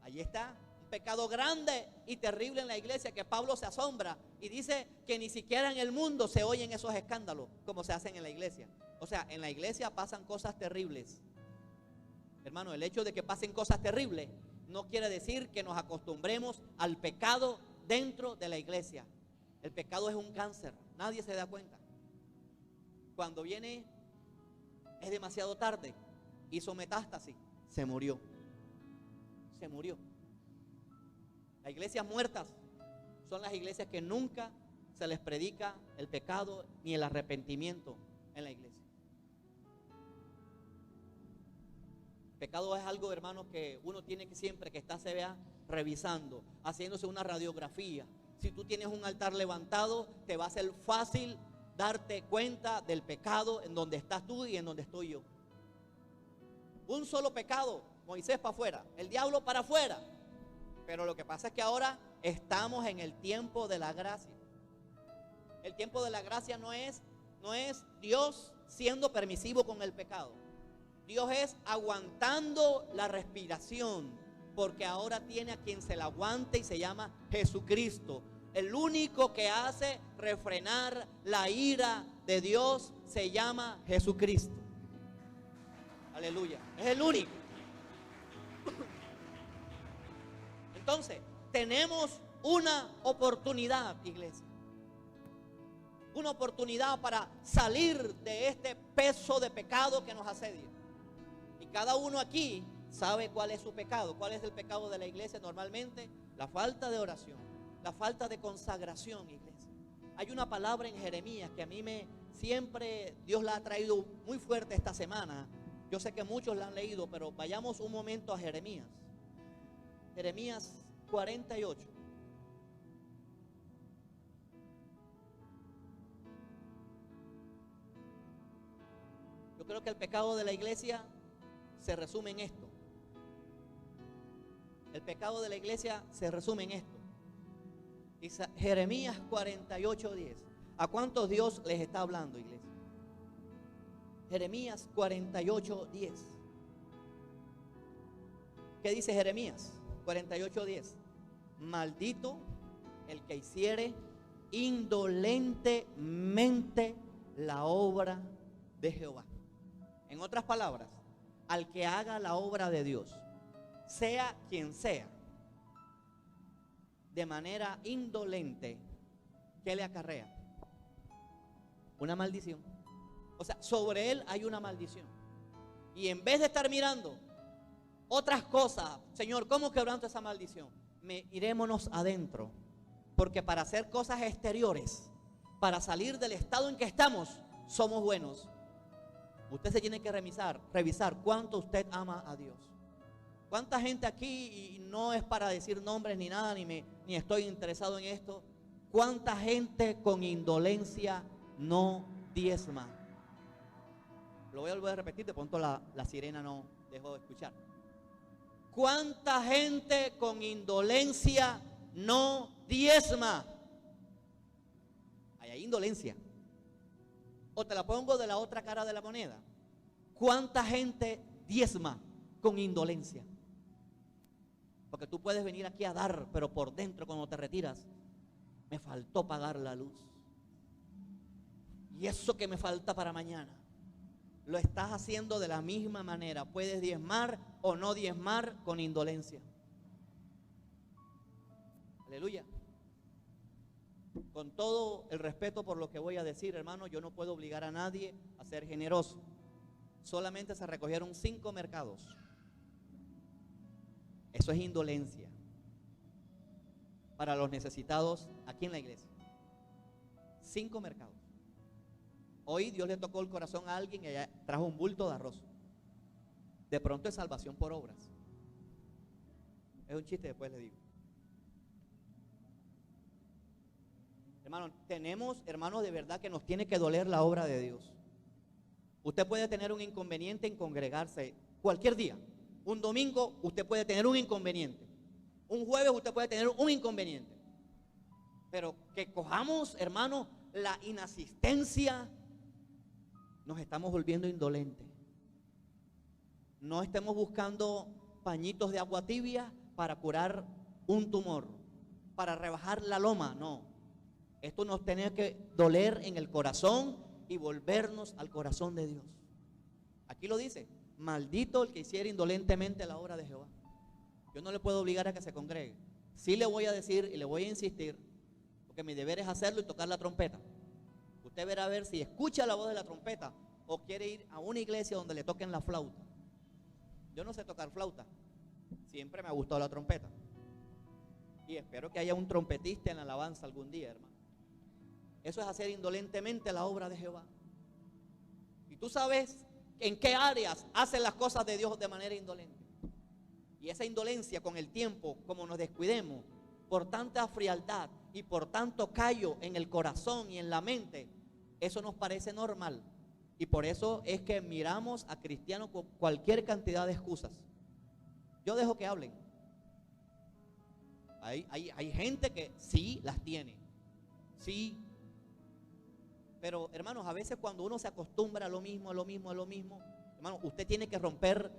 Allí está, un pecado grande y terrible en la iglesia que Pablo se asombra y dice que ni siquiera en el mundo se oyen esos escándalos como se hacen en la iglesia. O sea, en la iglesia pasan cosas terribles. Hermano, el hecho de que pasen cosas terribles no quiere decir que nos acostumbremos al pecado dentro de la iglesia. El pecado es un cáncer, nadie se da cuenta. Cuando viene es demasiado tarde, hizo metástasis, se murió. Se murió. Las iglesias muertas son las iglesias que nunca se les predica el pecado ni el arrepentimiento en la iglesia. El pecado es algo, hermanos, que uno tiene que siempre que está se vea revisando, haciéndose una radiografía. Si tú tienes un altar levantado, te va a ser fácil darte cuenta del pecado en donde estás tú y en donde estoy yo. Un solo pecado, Moisés para afuera, el diablo para afuera. Pero lo que pasa es que ahora estamos en el tiempo de la gracia. El tiempo de la gracia no es Dios siendo permisivo con el pecado. Dios es aguantando la respiración, porque ahora tiene a quien se la aguante y se llama Jesucristo. El único que hace refrenar la ira de Dios se llama Jesucristo. Aleluya. Es el único. Entonces, tenemos una oportunidad, iglesia. Una oportunidad para salir de este peso de pecado que nos asedia. Y cada uno aquí sabe cuál es su pecado. ¿Cuál es el pecado de la iglesia normalmente? La falta de oración, la falta de consagración, iglesia. Hay una palabra en Jeremías que a mí siempre Dios la ha traído muy fuerte esta semana. Yo sé que muchos la han leído, pero vayamos un momento a Jeremías. Jeremías 48. Yo creo que el pecado de la iglesia se resume en esto. El pecado de la iglesia se resume en esto. Jeremías 48:10. ¿A cuántos Dios les está hablando, iglesia? Jeremías 48:10. ¿Qué dice Jeremías 48:10? Maldito el que hiciere indolentemente la obra de Jehová. En otras palabras, al que haga la obra de Dios sea quien sea, de manera indolente, ¿qué le acarrea? Una maldición. O sea, sobre él hay una maldición. Y en vez de estar mirando otras cosas, Señor, ¿cómo quebranto esa maldición? Irémonos adentro. Porque para hacer cosas exteriores, para salir del estado en que estamos, somos buenos. Usted se tiene que revisar cuánto usted ama a Dios. ¿Cuánta gente aquí, y no es para decir nombres ni nada, ni estoy interesado en esto, cuánta gente con indolencia no diezma? Lo voy a volver a repetir, de pronto la sirena no dejó de escuchar. ¿Cuánta gente con indolencia no diezma? Ahí hay indolencia. O te la pongo de la otra cara de la moneda. ¿Cuánta gente diezma con indolencia? Porque tú puedes venir aquí a dar, pero por dentro cuando te retiras, me faltó pagar la luz. Y eso que me falta para mañana, lo estás haciendo de la misma manera. Puedes diezmar o no diezmar con indolencia. Aleluya. Con todo el respeto por lo que voy a decir, hermano, yo no puedo obligar a nadie a ser generoso. Solamente se recogieron 5 mercados. Eso es indolencia para los necesitados aquí en la iglesia. 5 mercados. Hoy Dios le tocó el corazón a alguien y trajo un bulto de arroz. De pronto es salvación por obras. Es un chiste, después le digo. Hermano, tenemos, hermanos, de verdad que nos tiene que doler la obra de Dios. Usted puede tener un inconveniente en congregarse cualquier día. Un domingo usted puede tener un inconveniente. Un jueves usted puede tener un inconveniente. Pero que cojamos, hermano, la inasistencia, nos estamos volviendo indolentes. No estemos buscando pañitos de agua tibia para curar un tumor, para rebajar la loma, no. Esto nos tiene que doler en el corazón y volvernos al corazón de Dios. Aquí lo dice: maldito el que hiciera indolentemente la obra de Jehová. Yo no le puedo obligar a que se congregue. Sí le voy a decir y le voy a insistir, porque mi deber es hacerlo y tocar la trompeta. Usted verá a ver si escucha la voz de la trompeta o quiere ir a una iglesia donde le toquen la flauta. Yo no sé tocar flauta. Siempre me ha gustado la trompeta. Y espero que haya un trompetista en la alabanza algún día, hermano. Eso es hacer indolentemente la obra de Jehová. Y tú sabes en qué áreas hacen las cosas de Dios de manera indolente. Y esa indolencia con el tiempo, como nos descuidemos, por tanta frialdad y por tanto callo en el corazón y en la mente, eso nos parece normal. Y por eso es que miramos a cristianos con cualquier cantidad de excusas. Yo dejo que hablen. Hay gente que sí las tiene. Sí. Pero, hermanos, a veces cuando uno se acostumbra a lo mismo, hermano, usted tiene que romper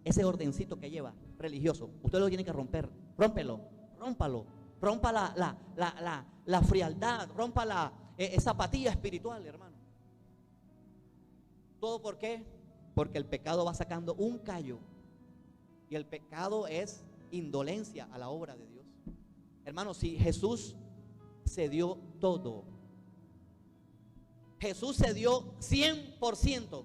ese ordencito que lleva religioso. Usted lo tiene que romper. Rómpalo. Rompa la frialdad, rompa esa apatía espiritual, hermano. ¿Todo por qué? Porque el pecado va sacando un callo. Y el pecado es indolencia a la obra de Dios. Hermano, si Jesús se dio todo, Jesús se dio 100%,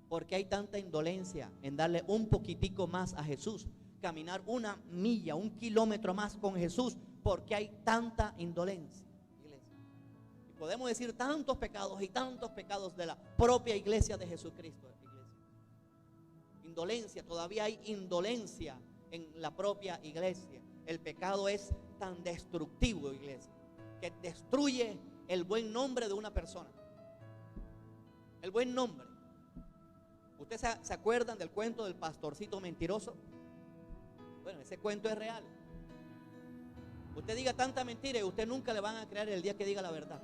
porque hay tanta indolencia en darle un poquitico más a Jesús, caminar 1 milla, 1 kilómetro más con Jesús, porque hay tanta indolencia, iglesia. Y podemos decir tantos pecados y tantos pecados de la propia iglesia de Jesucristo, iglesia. Indolencia, todavía hay indolencia en la propia iglesia. El pecado es tan destructivo, iglesia, que destruye el buen nombre de una persona. El buen nombre. ¿Ustedes se acuerdan del cuento del pastorcito mentiroso? Bueno, ese cuento es real. Usted diga tanta mentira y usted nunca le van a creer el día que diga la verdad.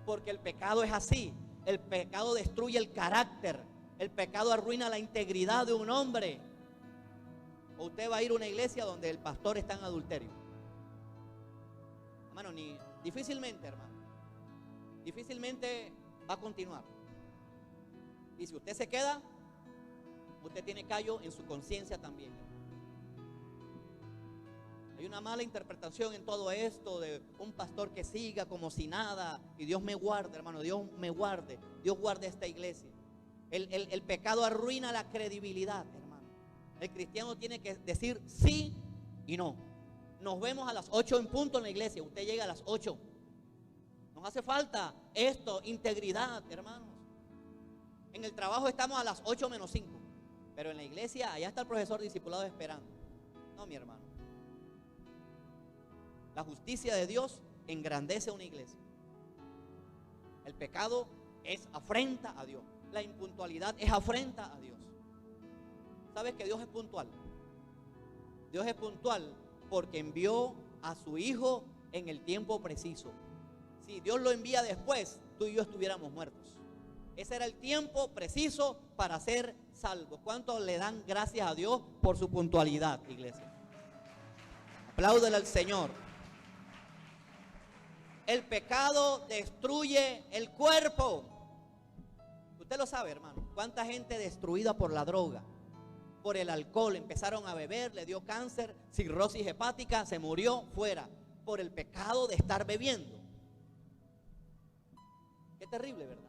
Porque el pecado es así. El pecado destruye el carácter. El pecado arruina la integridad de un hombre. O usted va a ir a una iglesia donde el pastor está en adulterio. Hermano, difícilmente, hermano. Difícilmente va a continuar. Y si usted se queda, usted tiene callo en su conciencia también. Hay una mala interpretación en todo esto de un pastor que siga como si nada. Y Dios me guarde, hermano, Dios me guarde. Dios guarde esta iglesia. El pecado arruina la credibilidad, hermano. El cristiano tiene que decir sí y no. Nos vemos a las 8 en punto en la iglesia. Usted llega a las 8. Nos hace falta esto, integridad, hermanos. En el trabajo estamos a las 8 menos 5. Pero en la iglesia, allá está el profesor discipulado esperando. No, mi hermano. La justicia de Dios engrandece a una iglesia. El pecado es afrenta a Dios. La impuntualidad es afrenta a Dios. ¿Sabes que Dios es puntual? Dios es puntual porque envió a su Hijo en el tiempo preciso. Si Dios lo envía después, tú y yo estuviéramos muertos. Ese era el tiempo preciso para ser salvos. ¿Cuántos le dan gracias a Dios por su puntualidad, iglesia? Apláudele al Señor. El pecado destruye el cuerpo. Usted lo sabe, hermano. ¿Cuánta gente destruida por la droga, por el alcohol? Empezaron a beber, le dio cáncer, cirrosis hepática, se murió fuera por el pecado de estar bebiendo. Qué terrible, ¿verdad?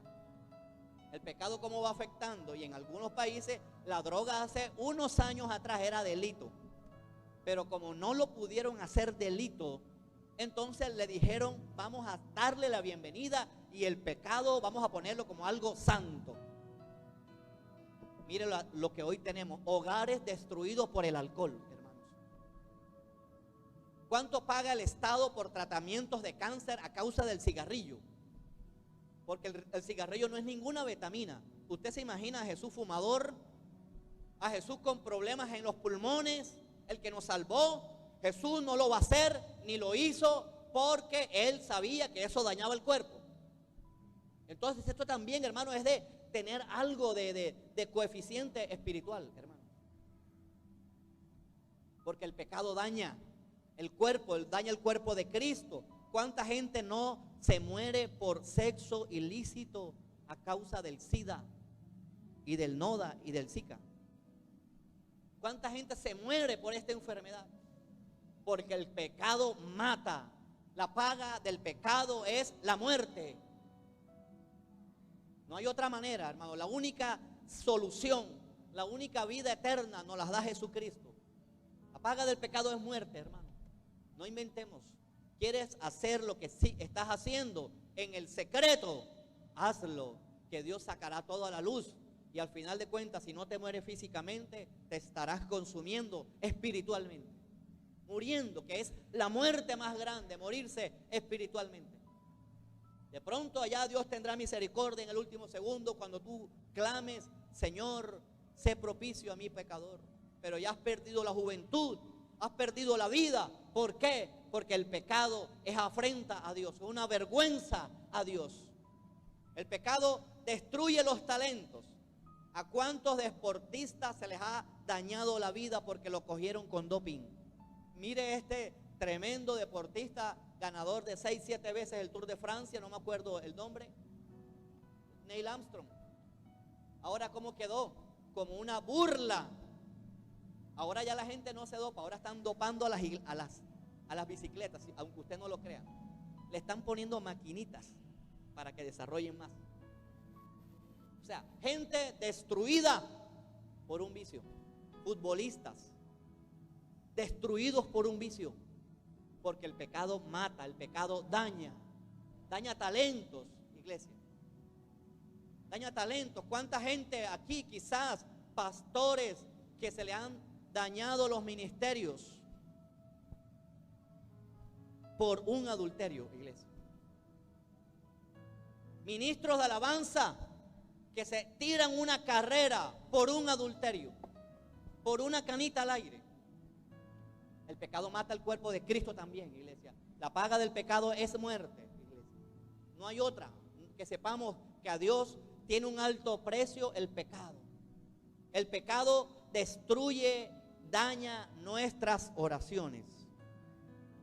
El pecado cómo va afectando. Y en algunos países la droga hace unos años atrás era delito. Pero como no lo pudieron hacer delito, entonces le dijeron, vamos a darle la bienvenida y el pecado vamos a ponerlo como algo santo. Mire lo que hoy tenemos, hogares destruidos por el alcohol, hermanos. ¿Cuánto paga el Estado por tratamientos de cáncer a causa del cigarrillo? Porque el cigarrillo no es ninguna vitamina. ¿Usted se imagina a Jesús fumador? A Jesús con problemas en los pulmones, el que nos salvó. Jesús no lo va a hacer, ni lo hizo, porque Él sabía que eso dañaba el cuerpo. Entonces esto también, hermano, es de tener algo de coeficiente espiritual, hermano. Porque el pecado daña el cuerpo, daña el cuerpo de Cristo. ¿Cuánta gente no se muere por sexo ilícito a causa del SIDA y del NODA y del Zika? ¿Cuánta gente se muere por esta enfermedad? Porque el pecado mata. La paga del pecado es la muerte. No hay otra manera, hermano. La única solución, la única vida eterna nos la da Jesucristo. La paga del pecado es muerte, hermano. No inventemos. ¿Quieres hacer lo que sí estás haciendo en el secreto? Hazlo, que Dios sacará todo a la luz. Y al final de cuentas, si no te mueres físicamente, te estarás consumiendo espiritualmente. Muriendo, que es la muerte más grande, morirse espiritualmente. De pronto allá Dios tendrá misericordia en el último segundo cuando tú clames, Señor, sé propicio a mi pecador. Pero ya has perdido la juventud, has perdido la vida. ¿Por qué? Porque el pecado es afrenta a Dios, es una vergüenza a Dios. El pecado destruye los talentos. ¿A cuántos deportistas se les ha dañado la vida porque lo cogieron con doping? Mire este tremendo deportista, ganador de 6, 7 veces el Tour de Francia, no me acuerdo el nombre, Neil Armstrong. Ahora ¿cómo quedó? Como una burla. Ahora ya la gente no se dopa, ahora están dopando a las bicicletas, aunque usted no lo crea. Le están poniendo maquinitas para que desarrollen más. O sea, gente destruida por un vicio. Futbolistas destruidos por un vicio, porque el pecado mata, el pecado daña talentos, iglesia, daña talentos. ¿Cuánta gente aquí, quizás pastores, que se le han dañado los ministerios por un adulterio, iglesia? Ministros de alabanza que se tiran una carrera por un adulterio, por una canita al aire. El pecado mata el cuerpo de Cristo también, iglesia. La paga del pecado es muerte, iglesia. No hay otra. Que sepamos que a Dios tiene un alto precio el pecado. El pecado destruye, daña nuestras oraciones.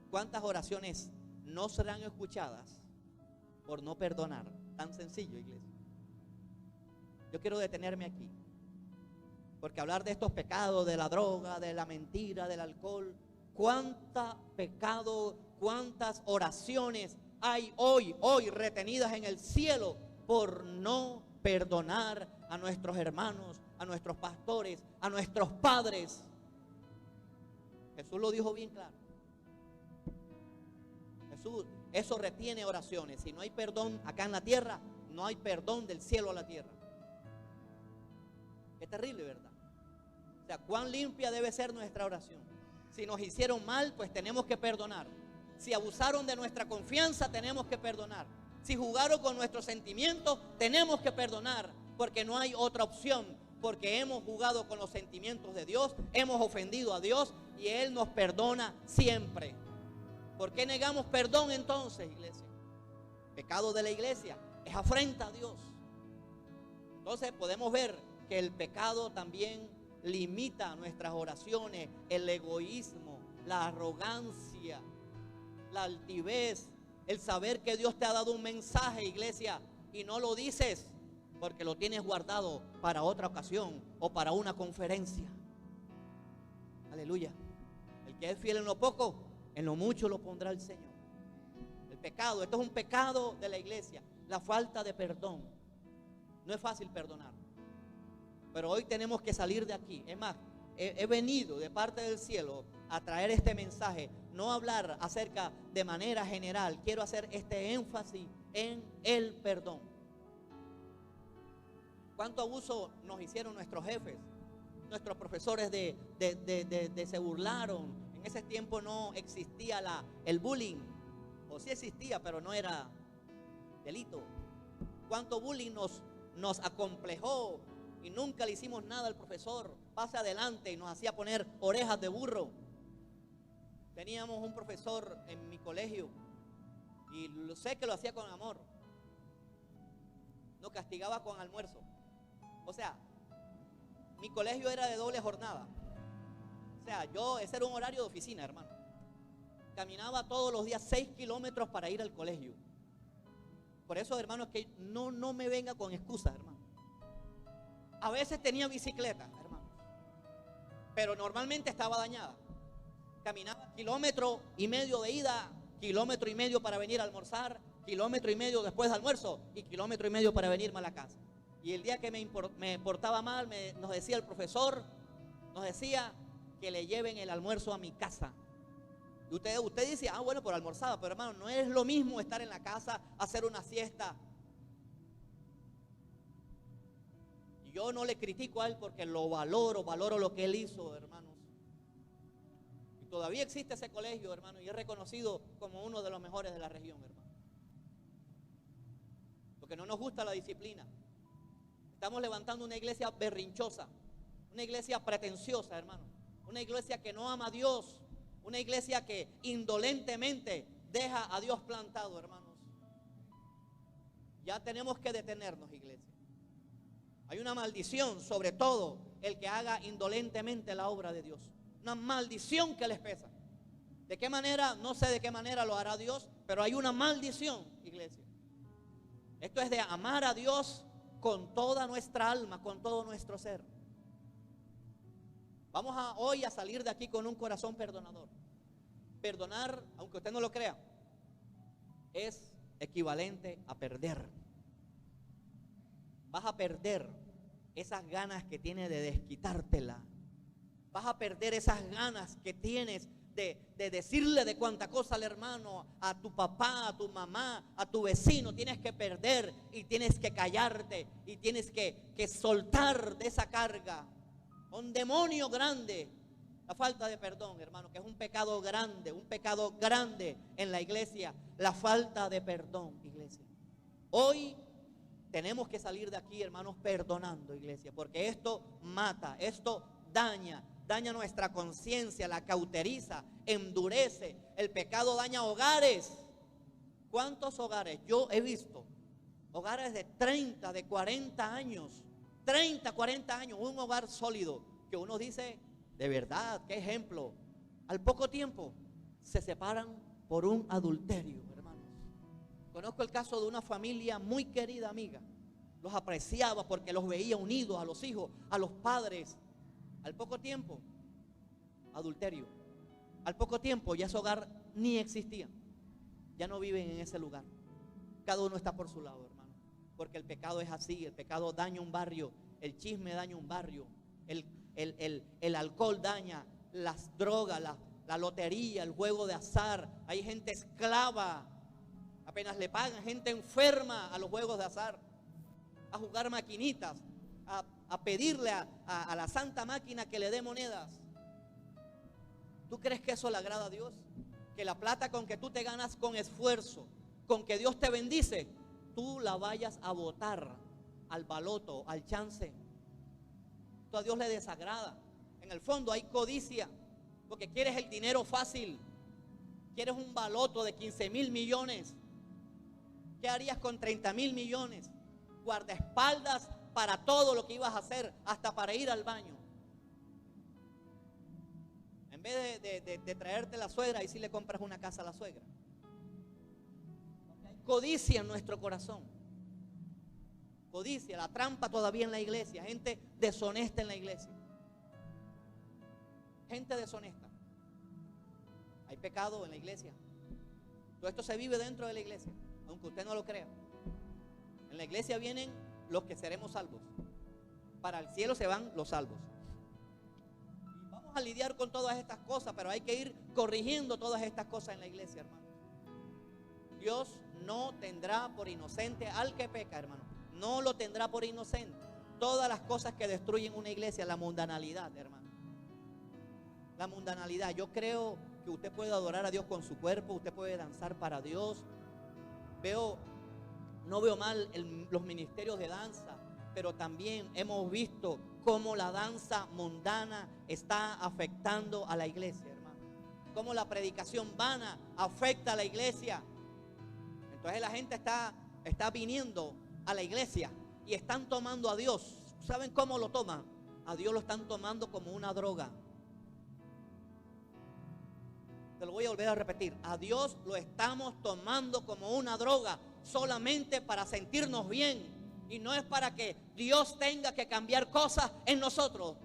¿Cuántas oraciones no serán escuchadas por no perdonar? Tan sencillo, iglesia. Yo quiero detenerme aquí. Porque hablar de estos pecados, de la droga, de la mentira, del alcohol, cuánta pecado, cuántas oraciones hay hoy retenidas en el cielo por no perdonar a nuestros hermanos, a nuestros pastores, a nuestros padres. Jesús lo dijo bien claro. Jesús, eso retiene oraciones. Si no hay perdón acá en la tierra, no hay perdón del cielo a la tierra. Qué terrible, ¿verdad? O sea, cuán limpia debe ser nuestra oración. Si nos hicieron mal, pues tenemos que perdonar. Si abusaron de nuestra confianza, tenemos que perdonar. Si jugaron con nuestros sentimientos, tenemos que perdonar, porque no hay otra opción, porque hemos jugado con los sentimientos de Dios, hemos ofendido a Dios y Él nos perdona siempre. ¿Por qué negamos perdón entonces, iglesia? Pecado de la iglesia es afrenta a Dios. Entonces podemos ver que el pecado también limita nuestras oraciones, el egoísmo, la arrogancia, la altivez, el saber que Dios te ha dado un mensaje, iglesia, y no lo dices porque lo tienes guardado para otra ocasión o para una conferencia. Aleluya. El que es fiel en lo poco, en lo mucho lo pondrá el Señor. El pecado, esto es un pecado de la iglesia, la falta de perdón. No es fácil perdonar, pero hoy tenemos que salir de aquí. Es más, he venido de parte del cielo a traer este mensaje, no hablar acerca de manera general. Quiero hacer este énfasis en el perdón. ¿Cuánto abuso nos hicieron nuestros jefes? Nuestros profesores se burlaron. En ese tiempo no existía el bullying, o sí existía, pero no era delito. ¿Cuánto bullying nos acomplejó? Y nunca le hicimos nada al profesor. Pase adelante, y nos hacía poner orejas de burro. Teníamos un profesor en mi colegio, y sé que lo hacía con amor. Nos castigaba con almuerzo. O sea, mi colegio era de doble jornada. O sea, ese era un horario de oficina, hermano. Caminaba todos los días 6 kilómetros para ir al colegio. Por eso, hermano, es que no me venga con excusas, hermano. A veces tenía bicicleta, hermano, pero normalmente estaba dañada. Caminaba 1,5 kilómetros de ida, 1,5 kilómetros para venir a almorzar, 1,5 kilómetros después de almuerzo y 1,5 kilómetros para venirme a la casa. Y el día que me portaba mal, nos decía el profesor, nos decía que le lleven el almuerzo a mi casa. Y usted dice, bueno, por almorzada, pero hermano, no es lo mismo estar en la casa, hacer una siesta. Yo no le critico a él porque lo valoro lo que él hizo, hermanos. Y todavía existe ese colegio, hermano, y es reconocido como uno de los mejores de la región, hermano. Porque no nos gusta la disciplina. Estamos levantando una iglesia berrinchosa, una iglesia pretenciosa, hermano. Una iglesia que no ama a Dios, una iglesia que indolentemente deja a Dios plantado, hermanos. Ya tenemos que detenernos, iglesia. Hay una maldición sobre todo el que haga indolentemente la obra de Dios. Una maldición que les pesa. ¿De qué manera? No sé de qué manera lo hará Dios, pero hay una maldición, iglesia. Esto es de amar a Dios con toda nuestra alma, con todo nuestro ser. Vamos hoy a salir de aquí con un corazón perdonador. Perdonar, aunque usted no lo crea, es equivalente a perder. Vas a perder esas ganas que tienes de desquitártela. Vas a perder esas ganas que tienes de decirle de cuánta cosa al hermano, a tu papá, a tu mamá, a tu vecino. Tienes que perder y tienes que callarte y tienes que soltar de esa carga. Un demonio grande, la falta de perdón, hermano, que es un pecado grande en la iglesia, la falta de perdón, iglesia. Hoy tenemos que salir de aquí, hermanos, perdonando, iglesia, porque esto mata, esto daña nuestra conciencia, la cauteriza, endurece. El pecado daña hogares. ¿Cuántos hogares? Yo he visto hogares de 30, de 40 años, 30, 40 años, un hogar sólido, que uno dice, de verdad, qué ejemplo. Al poco tiempo se separan por un adulterio, hermanos. Conozco el caso de una familia muy querida amiga. Los apreciaba porque los veía unidos a los hijos, a los padres. Al poco tiempo, adulterio. Al poco tiempo ya ese hogar ni existía. Ya no viven en ese lugar. Cada uno está por su lado, hermano. Porque el pecado es así. El pecado daña un barrio. El chisme daña un barrio. El alcohol daña. Las drogas, la lotería, el juego de azar. Hay gente esclava. Apenas le pagan, gente enferma a los juegos de azar. A jugar maquinitas. A pedirle a la santa máquina que le dé monedas. ¿Tú crees que eso le agrada a Dios? Que la plata con que tú te ganas con esfuerzo, con que Dios te bendice, tú la vayas a botar al baloto, al chance. Esto a Dios le desagrada. En el fondo hay codicia, porque quieres el dinero fácil. Quieres un baloto de 15,000 millones. ¿Qué harías con 30,000 millones? Guardaespaldas para todo lo que ibas a hacer, hasta para ir al baño. En vez de traerte la suegra, ahí sí le compras una casa a la suegra. Hay codicia en nuestro corazón. Codicia, la trampa todavía en la iglesia. Gente deshonesta en la iglesia. Gente deshonesta. Hay pecado en la iglesia. Todo esto se vive dentro de la iglesia, aunque usted no lo crea. En la iglesia vienen los que seremos salvos. Para el cielo se van los salvos. A lidiar con todas estas cosas, pero hay que ir corrigiendo todas estas cosas en la iglesia, hermano. Dios no tendrá por inocente al que peca, hermano. No lo tendrá por inocente. Todas las cosas que destruyen una iglesia, la mundanalidad, hermano. La mundanalidad. Yo creo que usted puede adorar a Dios con su cuerpo, usted puede danzar para Dios. No veo mal los ministerios de danza, pero también hemos visto cómo la danza mundana está afectando a la iglesia, hermano. Cómo la predicación vana afecta a la iglesia. Entonces la gente está viniendo a la iglesia y están tomando a Dios. ¿Saben cómo lo toman? A Dios lo están tomando como una droga. Te lo voy a volver a repetir. A Dios lo estamos tomando como una droga, solamente para sentirnos bien. Y no es para que Dios tenga que cambiar cosas en nosotros.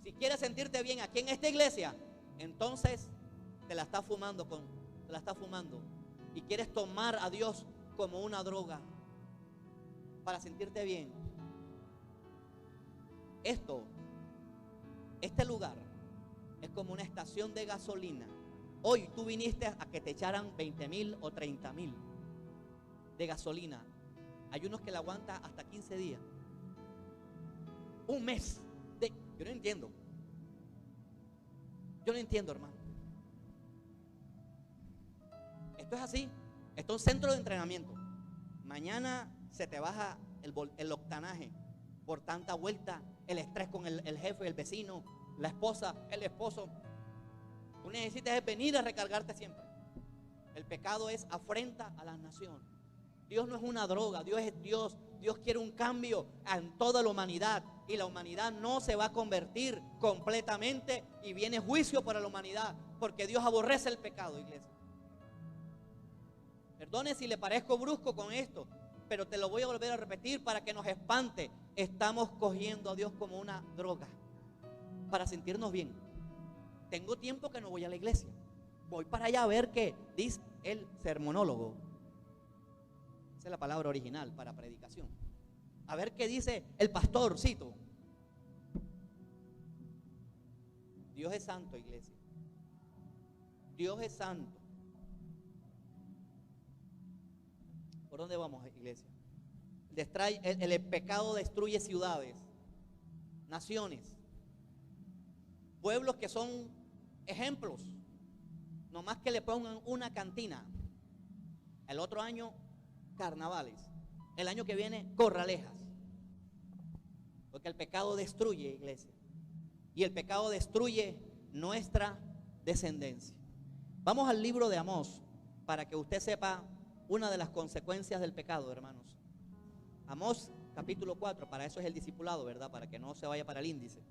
Si quieres sentirte bien aquí en esta iglesia, entonces te la estás fumando. Y quieres tomar a Dios como una droga para sentirte bien. Este lugar es como una estación de gasolina. Hoy tú viniste a que te echaran 20,000 o 30,000 de gasolina. Hay unos que la aguantan hasta 15 días. Un mes. Yo no entiendo. Hermano. Esto es así. Esto es un centro de entrenamiento. Mañana se te baja el octanaje por tanta vuelta, el estrés con el jefe, el vecino, la esposa, el esposo. Tú necesitas venir a recargarte siempre. El pecado es afrenta a las naciones. Dios no es una droga, Dios es Dios. Dios quiere un cambio en toda la humanidad. Y la humanidad no se va a convertir completamente y viene juicio para la humanidad. Porque Dios aborrece el pecado, iglesia. Perdone si le parezco brusco con esto, pero te lo voy a volver a repetir para que nos espante. Estamos cogiendo a Dios como una droga para sentirnos bien. Tengo tiempo que no voy a la iglesia. Voy para allá a ver qué dice el sermonólogo. Esa es la palabra original para predicación. A ver qué dice el pastorcito. Dios es santo, iglesia. Dios es santo. ¿Por dónde vamos, iglesia? El pecado destruye ciudades, naciones, pueblos que son ejemplos. No más que le pongan una cantina. El otro año, carnavales. El año que viene, corralejas. Porque el pecado destruye, iglesia. Y el pecado destruye nuestra descendencia. Vamos al libro de Amós para que usted sepa una de las consecuencias del pecado, hermanos. Amós capítulo 4, para eso es el discipulado, ¿verdad? Para que no se vaya para el índice.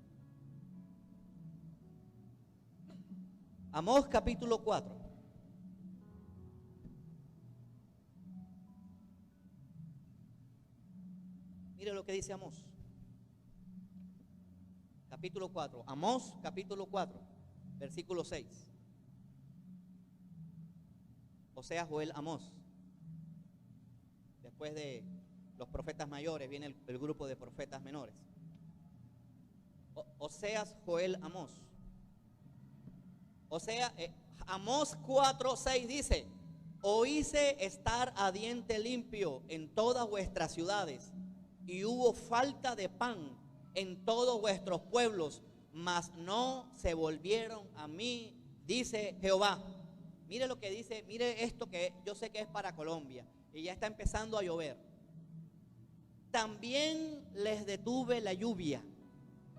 Amós capítulo 4. Mire lo que dice Amós. capítulo 4. Amós, capítulo 4, versículo 6. Oseas, Joel, Amós. Después de los profetas mayores viene el grupo de profetas menores. Oseas, Joel, Amós. Amós 4, 6 dice: oíse estar a diente limpio en todas vuestras ciudades, y hubo falta de pan en todos vuestros pueblos, mas no se volvieron a mí, dice Jehová. Mire lo que dice, mire esto que yo sé que es para Colombia, y ya está empezando a llover. También les detuve la lluvia.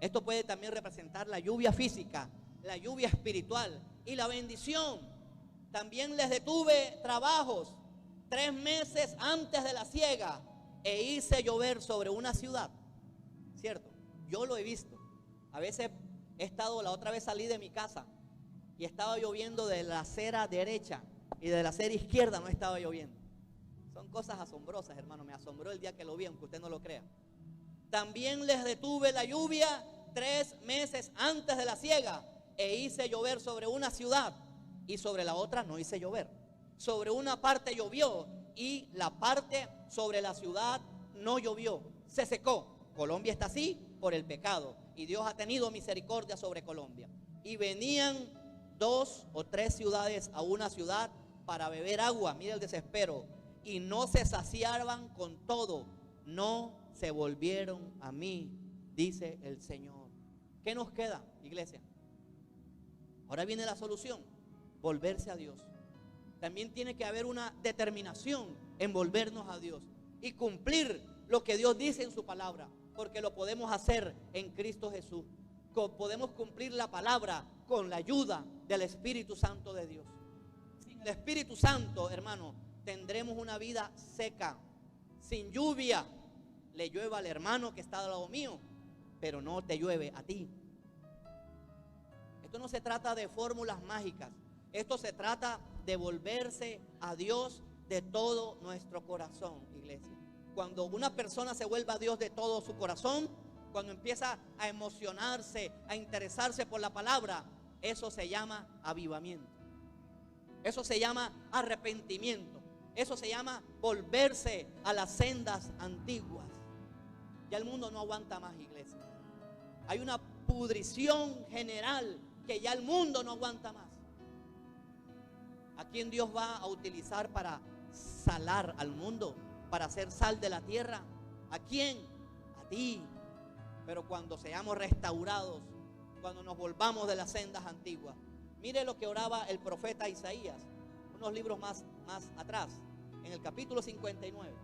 Esto puede también representar la lluvia física, la lluvia espiritual y la bendición. También les detuve trabajos 3 meses antes de la siega, e hice llover sobre una ciudad. ¿Cierto? Yo lo he visto. A veces he estado, la otra vez salí de mi casa y estaba lloviendo de la acera derecha, y de la acera izquierda no estaba lloviendo. Son cosas asombrosas, hermano. Me asombró el día que lo vi, aunque usted no lo crea. También les detuve la lluvia 3 meses antes de la siega, e hice llover sobre una ciudad, y sobre la otra no hice llover. Sobre una parte llovió, y la parte sobre la ciudad no llovió. Se secó. Colombia está así por el pecado, y Dios ha tenido misericordia sobre Colombia. Y venían 2 o 3 ciudades a una ciudad para beber agua. Mira el desespero. Y no se saciaban con todo, no se volvieron a mí, dice el Señor. ¿Qué nos queda, iglesia? Ahora viene la solución: volverse a Dios. También tiene que haber una determinación en volvernos a Dios y cumplir lo que Dios dice en su palabra, porque lo podemos hacer en Cristo Jesús. Podemos cumplir la palabra con la ayuda del Espíritu Santo de Dios. Sin el Espíritu Santo, hermano, tendremos una vida seca, sin lluvia. Le llueve al hermano que está al lado mío, pero no te llueve a ti. Esto no se trata de fórmulas mágicas. Esto se trata de volverse a Dios de todo nuestro corazón, iglesia. Cuando una persona se vuelve a Dios de todo su corazón, cuando empieza a emocionarse, a interesarse por la palabra, eso se llama avivamiento. Eso se llama arrepentimiento. Eso se llama volverse a las sendas antiguas. Ya el mundo no aguanta más, iglesia. Hay una pudrición general que ya el mundo no aguanta más. ¿A quién Dios va a utilizar para salar al mundo? Para hacer sal de la tierra. ¿A quién? A ti. Pero cuando seamos restaurados, cuando nos volvamos de las sendas antiguas. Mire lo que oraba el profeta Isaías, unos libros más atrás, en el capítulo 59.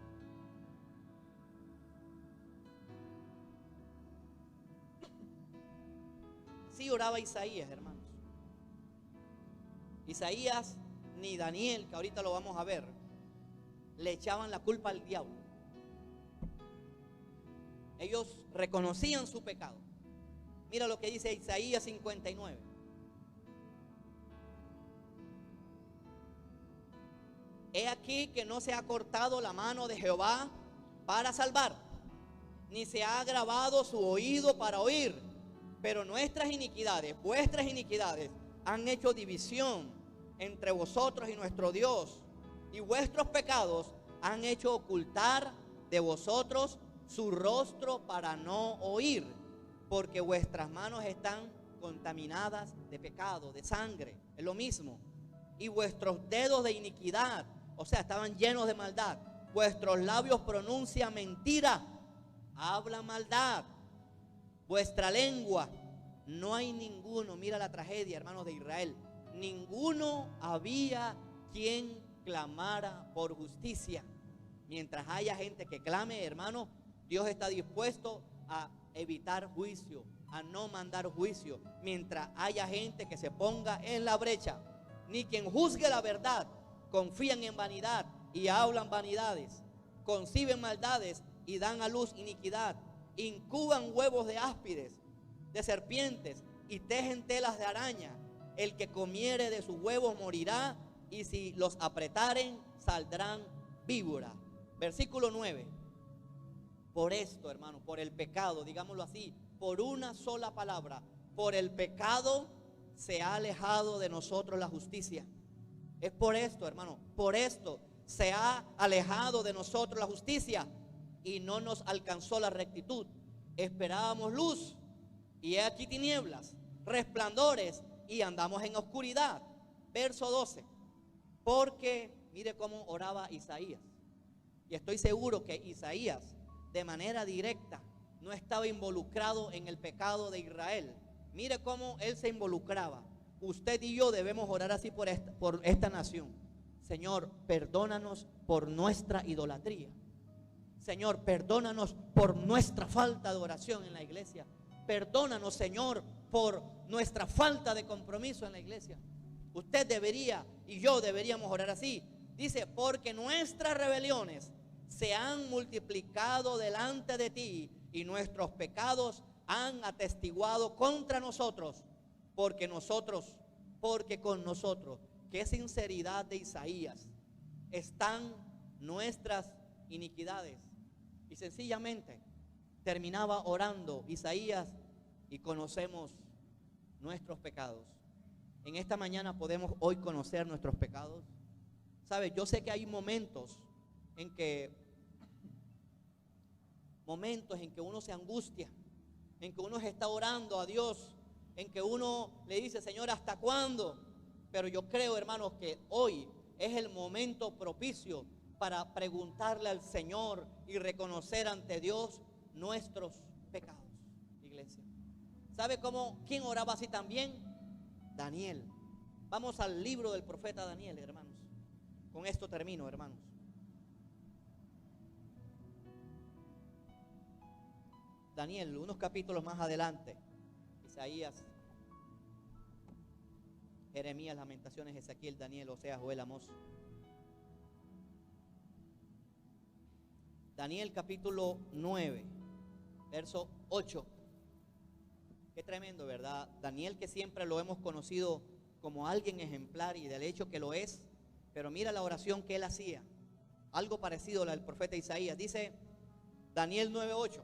Así oraba Isaías, hermanos. Isaías ni Daniel, que ahorita lo vamos a ver, le echaban la culpa al diablo. Ellos reconocían su pecado. Mira lo que dice Isaías 59. He aquí que no se ha cortado la mano de Jehová para salvar, ni se ha agravado su oído para oír, pero nuestras iniquidades, vuestras iniquidades, han hecho división entre vosotros y nuestro Dios, y vuestros pecados han hecho ocultar de vosotros su rostro para no oír, porque vuestras manos están contaminadas de pecado, de sangre, es lo mismo, y vuestros dedos de iniquidad, o sea, estaban llenos de maldad. Vuestros labios pronuncian mentira, hablan maldad. Vuestra lengua, no hay ninguno, mira la tragedia, hermanos de Israel, ninguno había quien clamara por justicia. Mientras haya gente que clame, hermano, Dios está dispuesto a evitar juicio, a no mandar juicio. Mientras haya gente que se ponga en la brecha, ni quien juzgue la verdad. Confían en vanidad y hablan vanidades, conciben maldades y dan a luz iniquidad, incuban huevos de áspides, de serpientes, y tejen telas de araña. El que comiere de sus huevos morirá, y si los apretaren saldrán víboras. Versículo 9. Por esto, hermano, por el pecado, digámoslo así, por una sola palabra. Por el pecado se ha alejado de nosotros la justicia. Es por esto, hermano, por esto se ha alejado de nosotros la justicia y no nos alcanzó la rectitud. Esperábamos luz y he aquí tinieblas, resplandores y andamos en oscuridad. Verso 12. Porque mire cómo oraba Isaías. Y estoy seguro que Isaías de manera directa no estaba involucrado en el pecado de Israel. Mire cómo él se involucraba. Usted y yo debemos orar así por esta nación. Señor, perdónanos por nuestra idolatría. Señor, perdónanos por nuestra falta de oración en la iglesia. Perdónanos, Señor, por nuestra falta de compromiso en la iglesia. Usted debería y yo deberíamos orar así. Dice, porque nuestras rebeliones se han multiplicado delante de ti y nuestros pecados han atestiguado contra nosotros. Porque con nosotros, qué sinceridad de Isaías, están nuestras iniquidades. Y sencillamente terminaba orando Isaías y conocemos nuestros pecados. En esta mañana podemos hoy conocer nuestros pecados. ¿Sabe? Yo sé que hay momentos en que uno se angustia, en que uno está orando a Dios, en que uno le dice, Señor, ¿hasta cuándo? Pero yo creo, hermanos, que hoy es el momento propicio para preguntarle al Señor y reconocer ante Dios nuestros pecados, iglesia. ¿Sabe quién oraba así también? Daniel. Vamos al libro del profeta Daniel, hermanos. Con esto termino, hermanos. Daniel, unos capítulos más adelante. Isaías, Jeremías, Lamentaciones, Ezequiel, Daniel, Oseas, Joel, Amós. Daniel capítulo 9, verso 8. Qué tremendo, ¿verdad? Daniel, que siempre lo hemos conocido como alguien ejemplar, y del hecho que lo es, pero mira la oración que él hacía, algo parecido a la del profeta Isaías. Dice Daniel 9:8: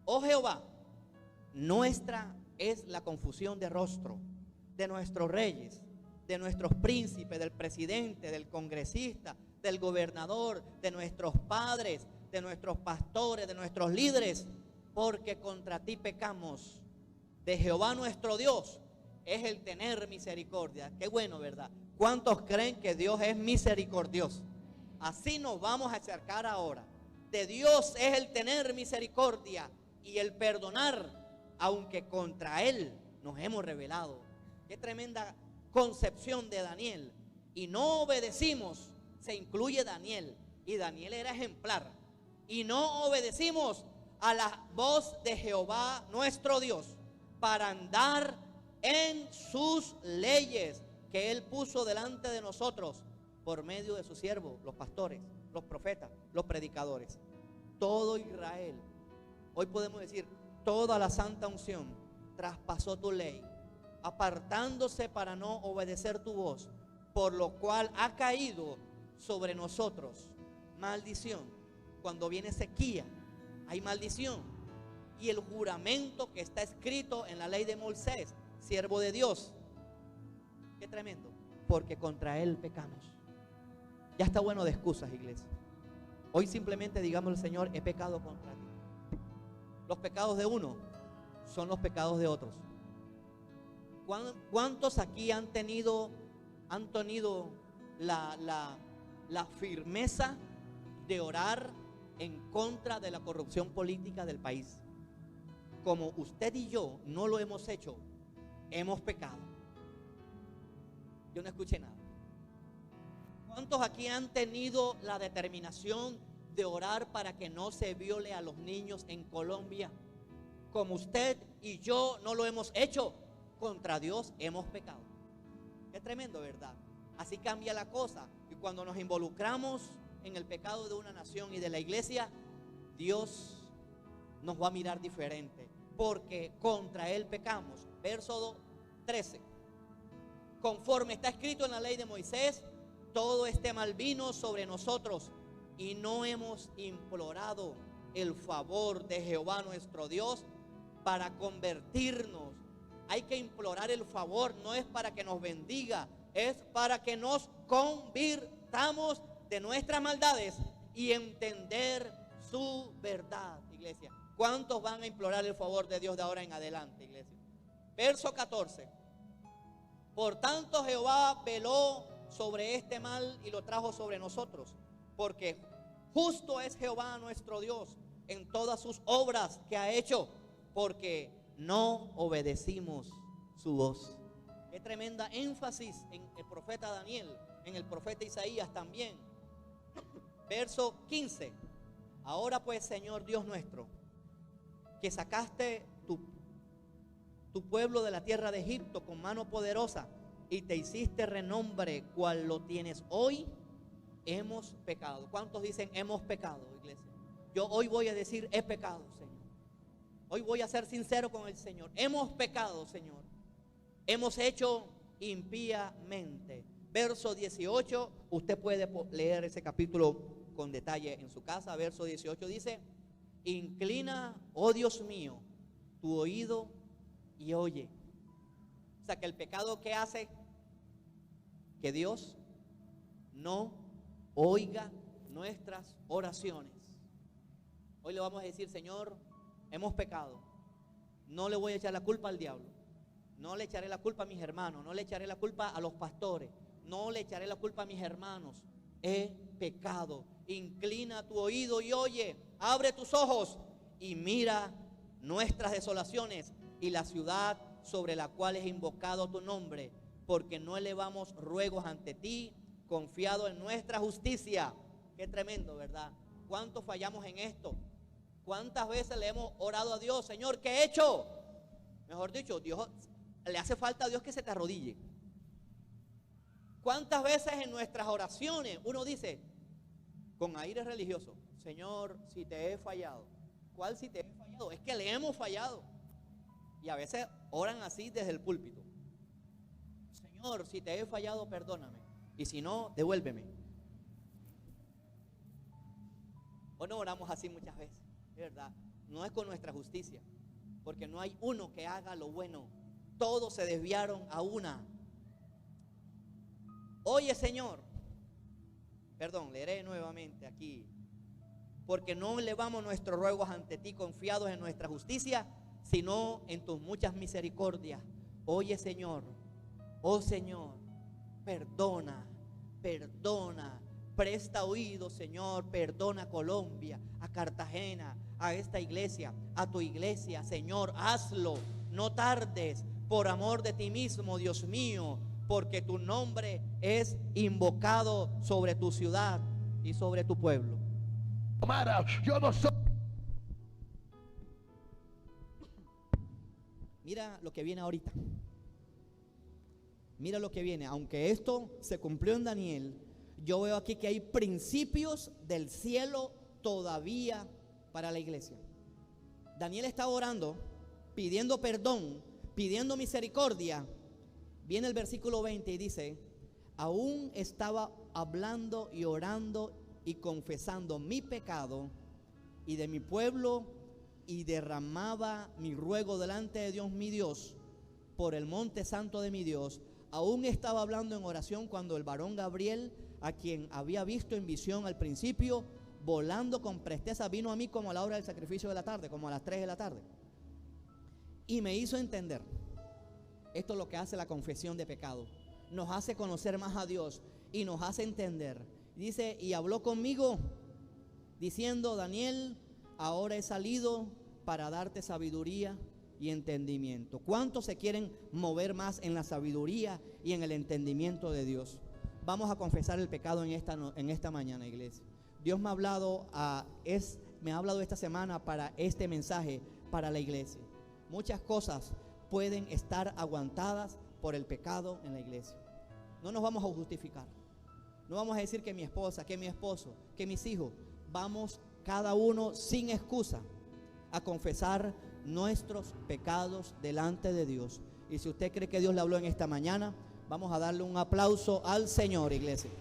oh Jehová, nuestra es la confusión de rostro de nuestros reyes, de nuestros príncipes, del presidente, del congresista, del gobernador, de nuestros padres, de nuestros pastores, de nuestros líderes, porque contra ti pecamos. De Jehová nuestro Dios es el tener misericordia. Qué bueno, ¿verdad? ¿Cuántos creen que Dios es misericordioso? Así nos vamos a acercar ahora. De Dios es el tener misericordia y el perdonar, aunque contra Él nos hemos rebelado. Qué tremenda concepción de Daniel. Y no obedecimos, se incluye Daniel, y Daniel era ejemplar. Y no obedecimos a la voz de Jehová nuestro Dios para andar en sus leyes que Él puso delante de nosotros por medio de sus siervos, los pastores, los profetas, los predicadores. Todo Israel, hoy podemos decir, toda la santa unción traspasó tu ley, apartándose para no obedecer tu voz, por lo cual ha caído sobre nosotros maldición. Cuando viene sequía, hay maldición. Y el juramento que está escrito en la ley de Moisés, siervo de Dios. Qué tremendo, porque contra Él pecamos. Ya está bueno de excusas, iglesia. Hoy simplemente digamos al Señor, he pecado contra ti. Los pecados de uno son los pecados de otros. ¿Cuántos aquí han tenido la firmeza de orar en contra de la corrupción política del país? Como usted y yo no lo hemos hecho, hemos pecado. Yo no escuché nada. ¿Cuántos aquí han tenido la determinación de orar para que no se viole a los niños en Colombia? Como usted y yo no lo hemos hecho, contra Dios hemos pecado. Es tremendo, ¿verdad? Así cambia la cosa. Y cuando nos involucramos en el pecado de una nación y de la iglesia, Dios nos va a mirar diferente, porque contra Él pecamos. Verso 13: conforme está escrito en la ley de Moisés, todo este mal vino sobre nosotros y no hemos implorado el favor de Jehová nuestro Dios para convertirnos. Hay que implorar el favor, no es para que nos bendiga, es para que nos convirtamos de nuestras maldades y entender su verdad, iglesia. ¿Cuántos van a implorar el favor de Dios de ahora en adelante, iglesia? Verso 14. Por tanto Jehová veló sobre este mal y lo trajo sobre nosotros, porque justo es Jehová nuestro Dios en todas sus obras que ha hecho, porque no obedecimos su voz. Qué tremenda énfasis en el profeta Daniel, en el profeta Isaías también. Verso 15. Ahora pues, Señor Dios nuestro, que sacaste tu pueblo de la tierra de Egipto con mano poderosa y te hiciste renombre cual lo tienes hoy, hemos pecado. ¿Cuántos dicen hemos pecado, iglesia? Yo hoy voy a decir he pecado, Señor. Hoy voy a ser sincero con el Señor. Hemos pecado, Señor. Hemos hecho impíamente. Verso 18, usted puede leer ese capítulo con detalle en su casa. Verso 18 dice: inclina, oh Dios mío, tu oído y oye. O sea, que el pecado que hace que Dios no oiga nuestras oraciones. Hoy le vamos a decir: Señor, hemos pecado. No le voy a echar la culpa al diablo. No le echaré la culpa a mis hermanos. No le echaré la culpa a los pastores. No le echaré la culpa a mis hermanos. He pecado. Inclina tu oído y oye. Abre tus ojos y mira nuestras desolaciones y la ciudad sobre la cual es invocado tu nombre, porque no elevamos ruegos ante ti, confiado en nuestra justicia. Qué tremendo, ¿verdad? ¿Cuántos fallamos en esto? ¿Cuántas veces le hemos orado a Dios: Señor, ¿qué he hecho? Mejor dicho, Dios, le hace falta a Dios que se te arrodille. ¿Cuántas veces en nuestras oraciones uno dice con aire religioso: Señor, si te he fallado? ¿Cuál si te he fallado? Es que le hemos fallado. Y a veces oran así desde el púlpito: Señor, si te he fallado, perdóname, y si no, devuélveme. O no oramos así muchas veces, ¿verdad? No es con nuestra justicia, porque no hay uno que haga lo bueno. Todos se desviaron a una. Oye, Señor, leeré nuevamente aquí: porque no elevamos nuestros ruegos ante ti confiados en nuestra justicia, sino en tus muchas misericordias. Oye, Señor, oh Señor, perdona, presta oído, Señor, perdona a Colombia, a Cartagena, a esta iglesia, a tu iglesia, Señor, hazlo, no tardes, por amor de ti mismo, Dios mío, porque tu nombre es invocado sobre tu ciudad y sobre tu pueblo. Yo no soy. Mira lo que viene ahorita. Mira lo que viene. Aunque esto se cumplió en Daniel, yo veo aquí que hay principios del cielo todavía para la iglesia. Daniel está orando, pidiendo perdón, pidiendo misericordia. Viene el versículo 20 y dice: aún estaba hablando y orando y confesando mi pecado y de mi pueblo, y derramaba mi ruego delante de Dios mi Dios por el monte santo de mi Dios. Aún estaba hablando en oración cuando el varón Gabriel, a quien había visto en visión al principio, volando con presteza, vino a mí como a la hora del sacrificio de la tarde, como a las 3 de la tarde, y me hizo entender. Esto es lo que hace la confesión de pecado. Nos hace conocer más a Dios y nos hace entender. Dice: y habló conmigo diciendo: Daniel, ahora he salido para darte sabiduría y entendimiento. ¿Cuántos se quieren mover más en la sabiduría y en el entendimiento de Dios? Vamos a confesar el pecado en esta mañana, iglesia. Dios me ha hablado esta semana para este mensaje para la iglesia. Muchas cosas pueden estar aguantadas por el pecado en la iglesia. No nos vamos a justificar. No vamos a decir que mi esposa, que mi esposo, que mis hijos. Vamos cada uno sin excusa a confesar nuestros pecados delante de Dios. Y si usted cree que Dios le habló en esta mañana, vamos a darle un aplauso al Señor, iglesia.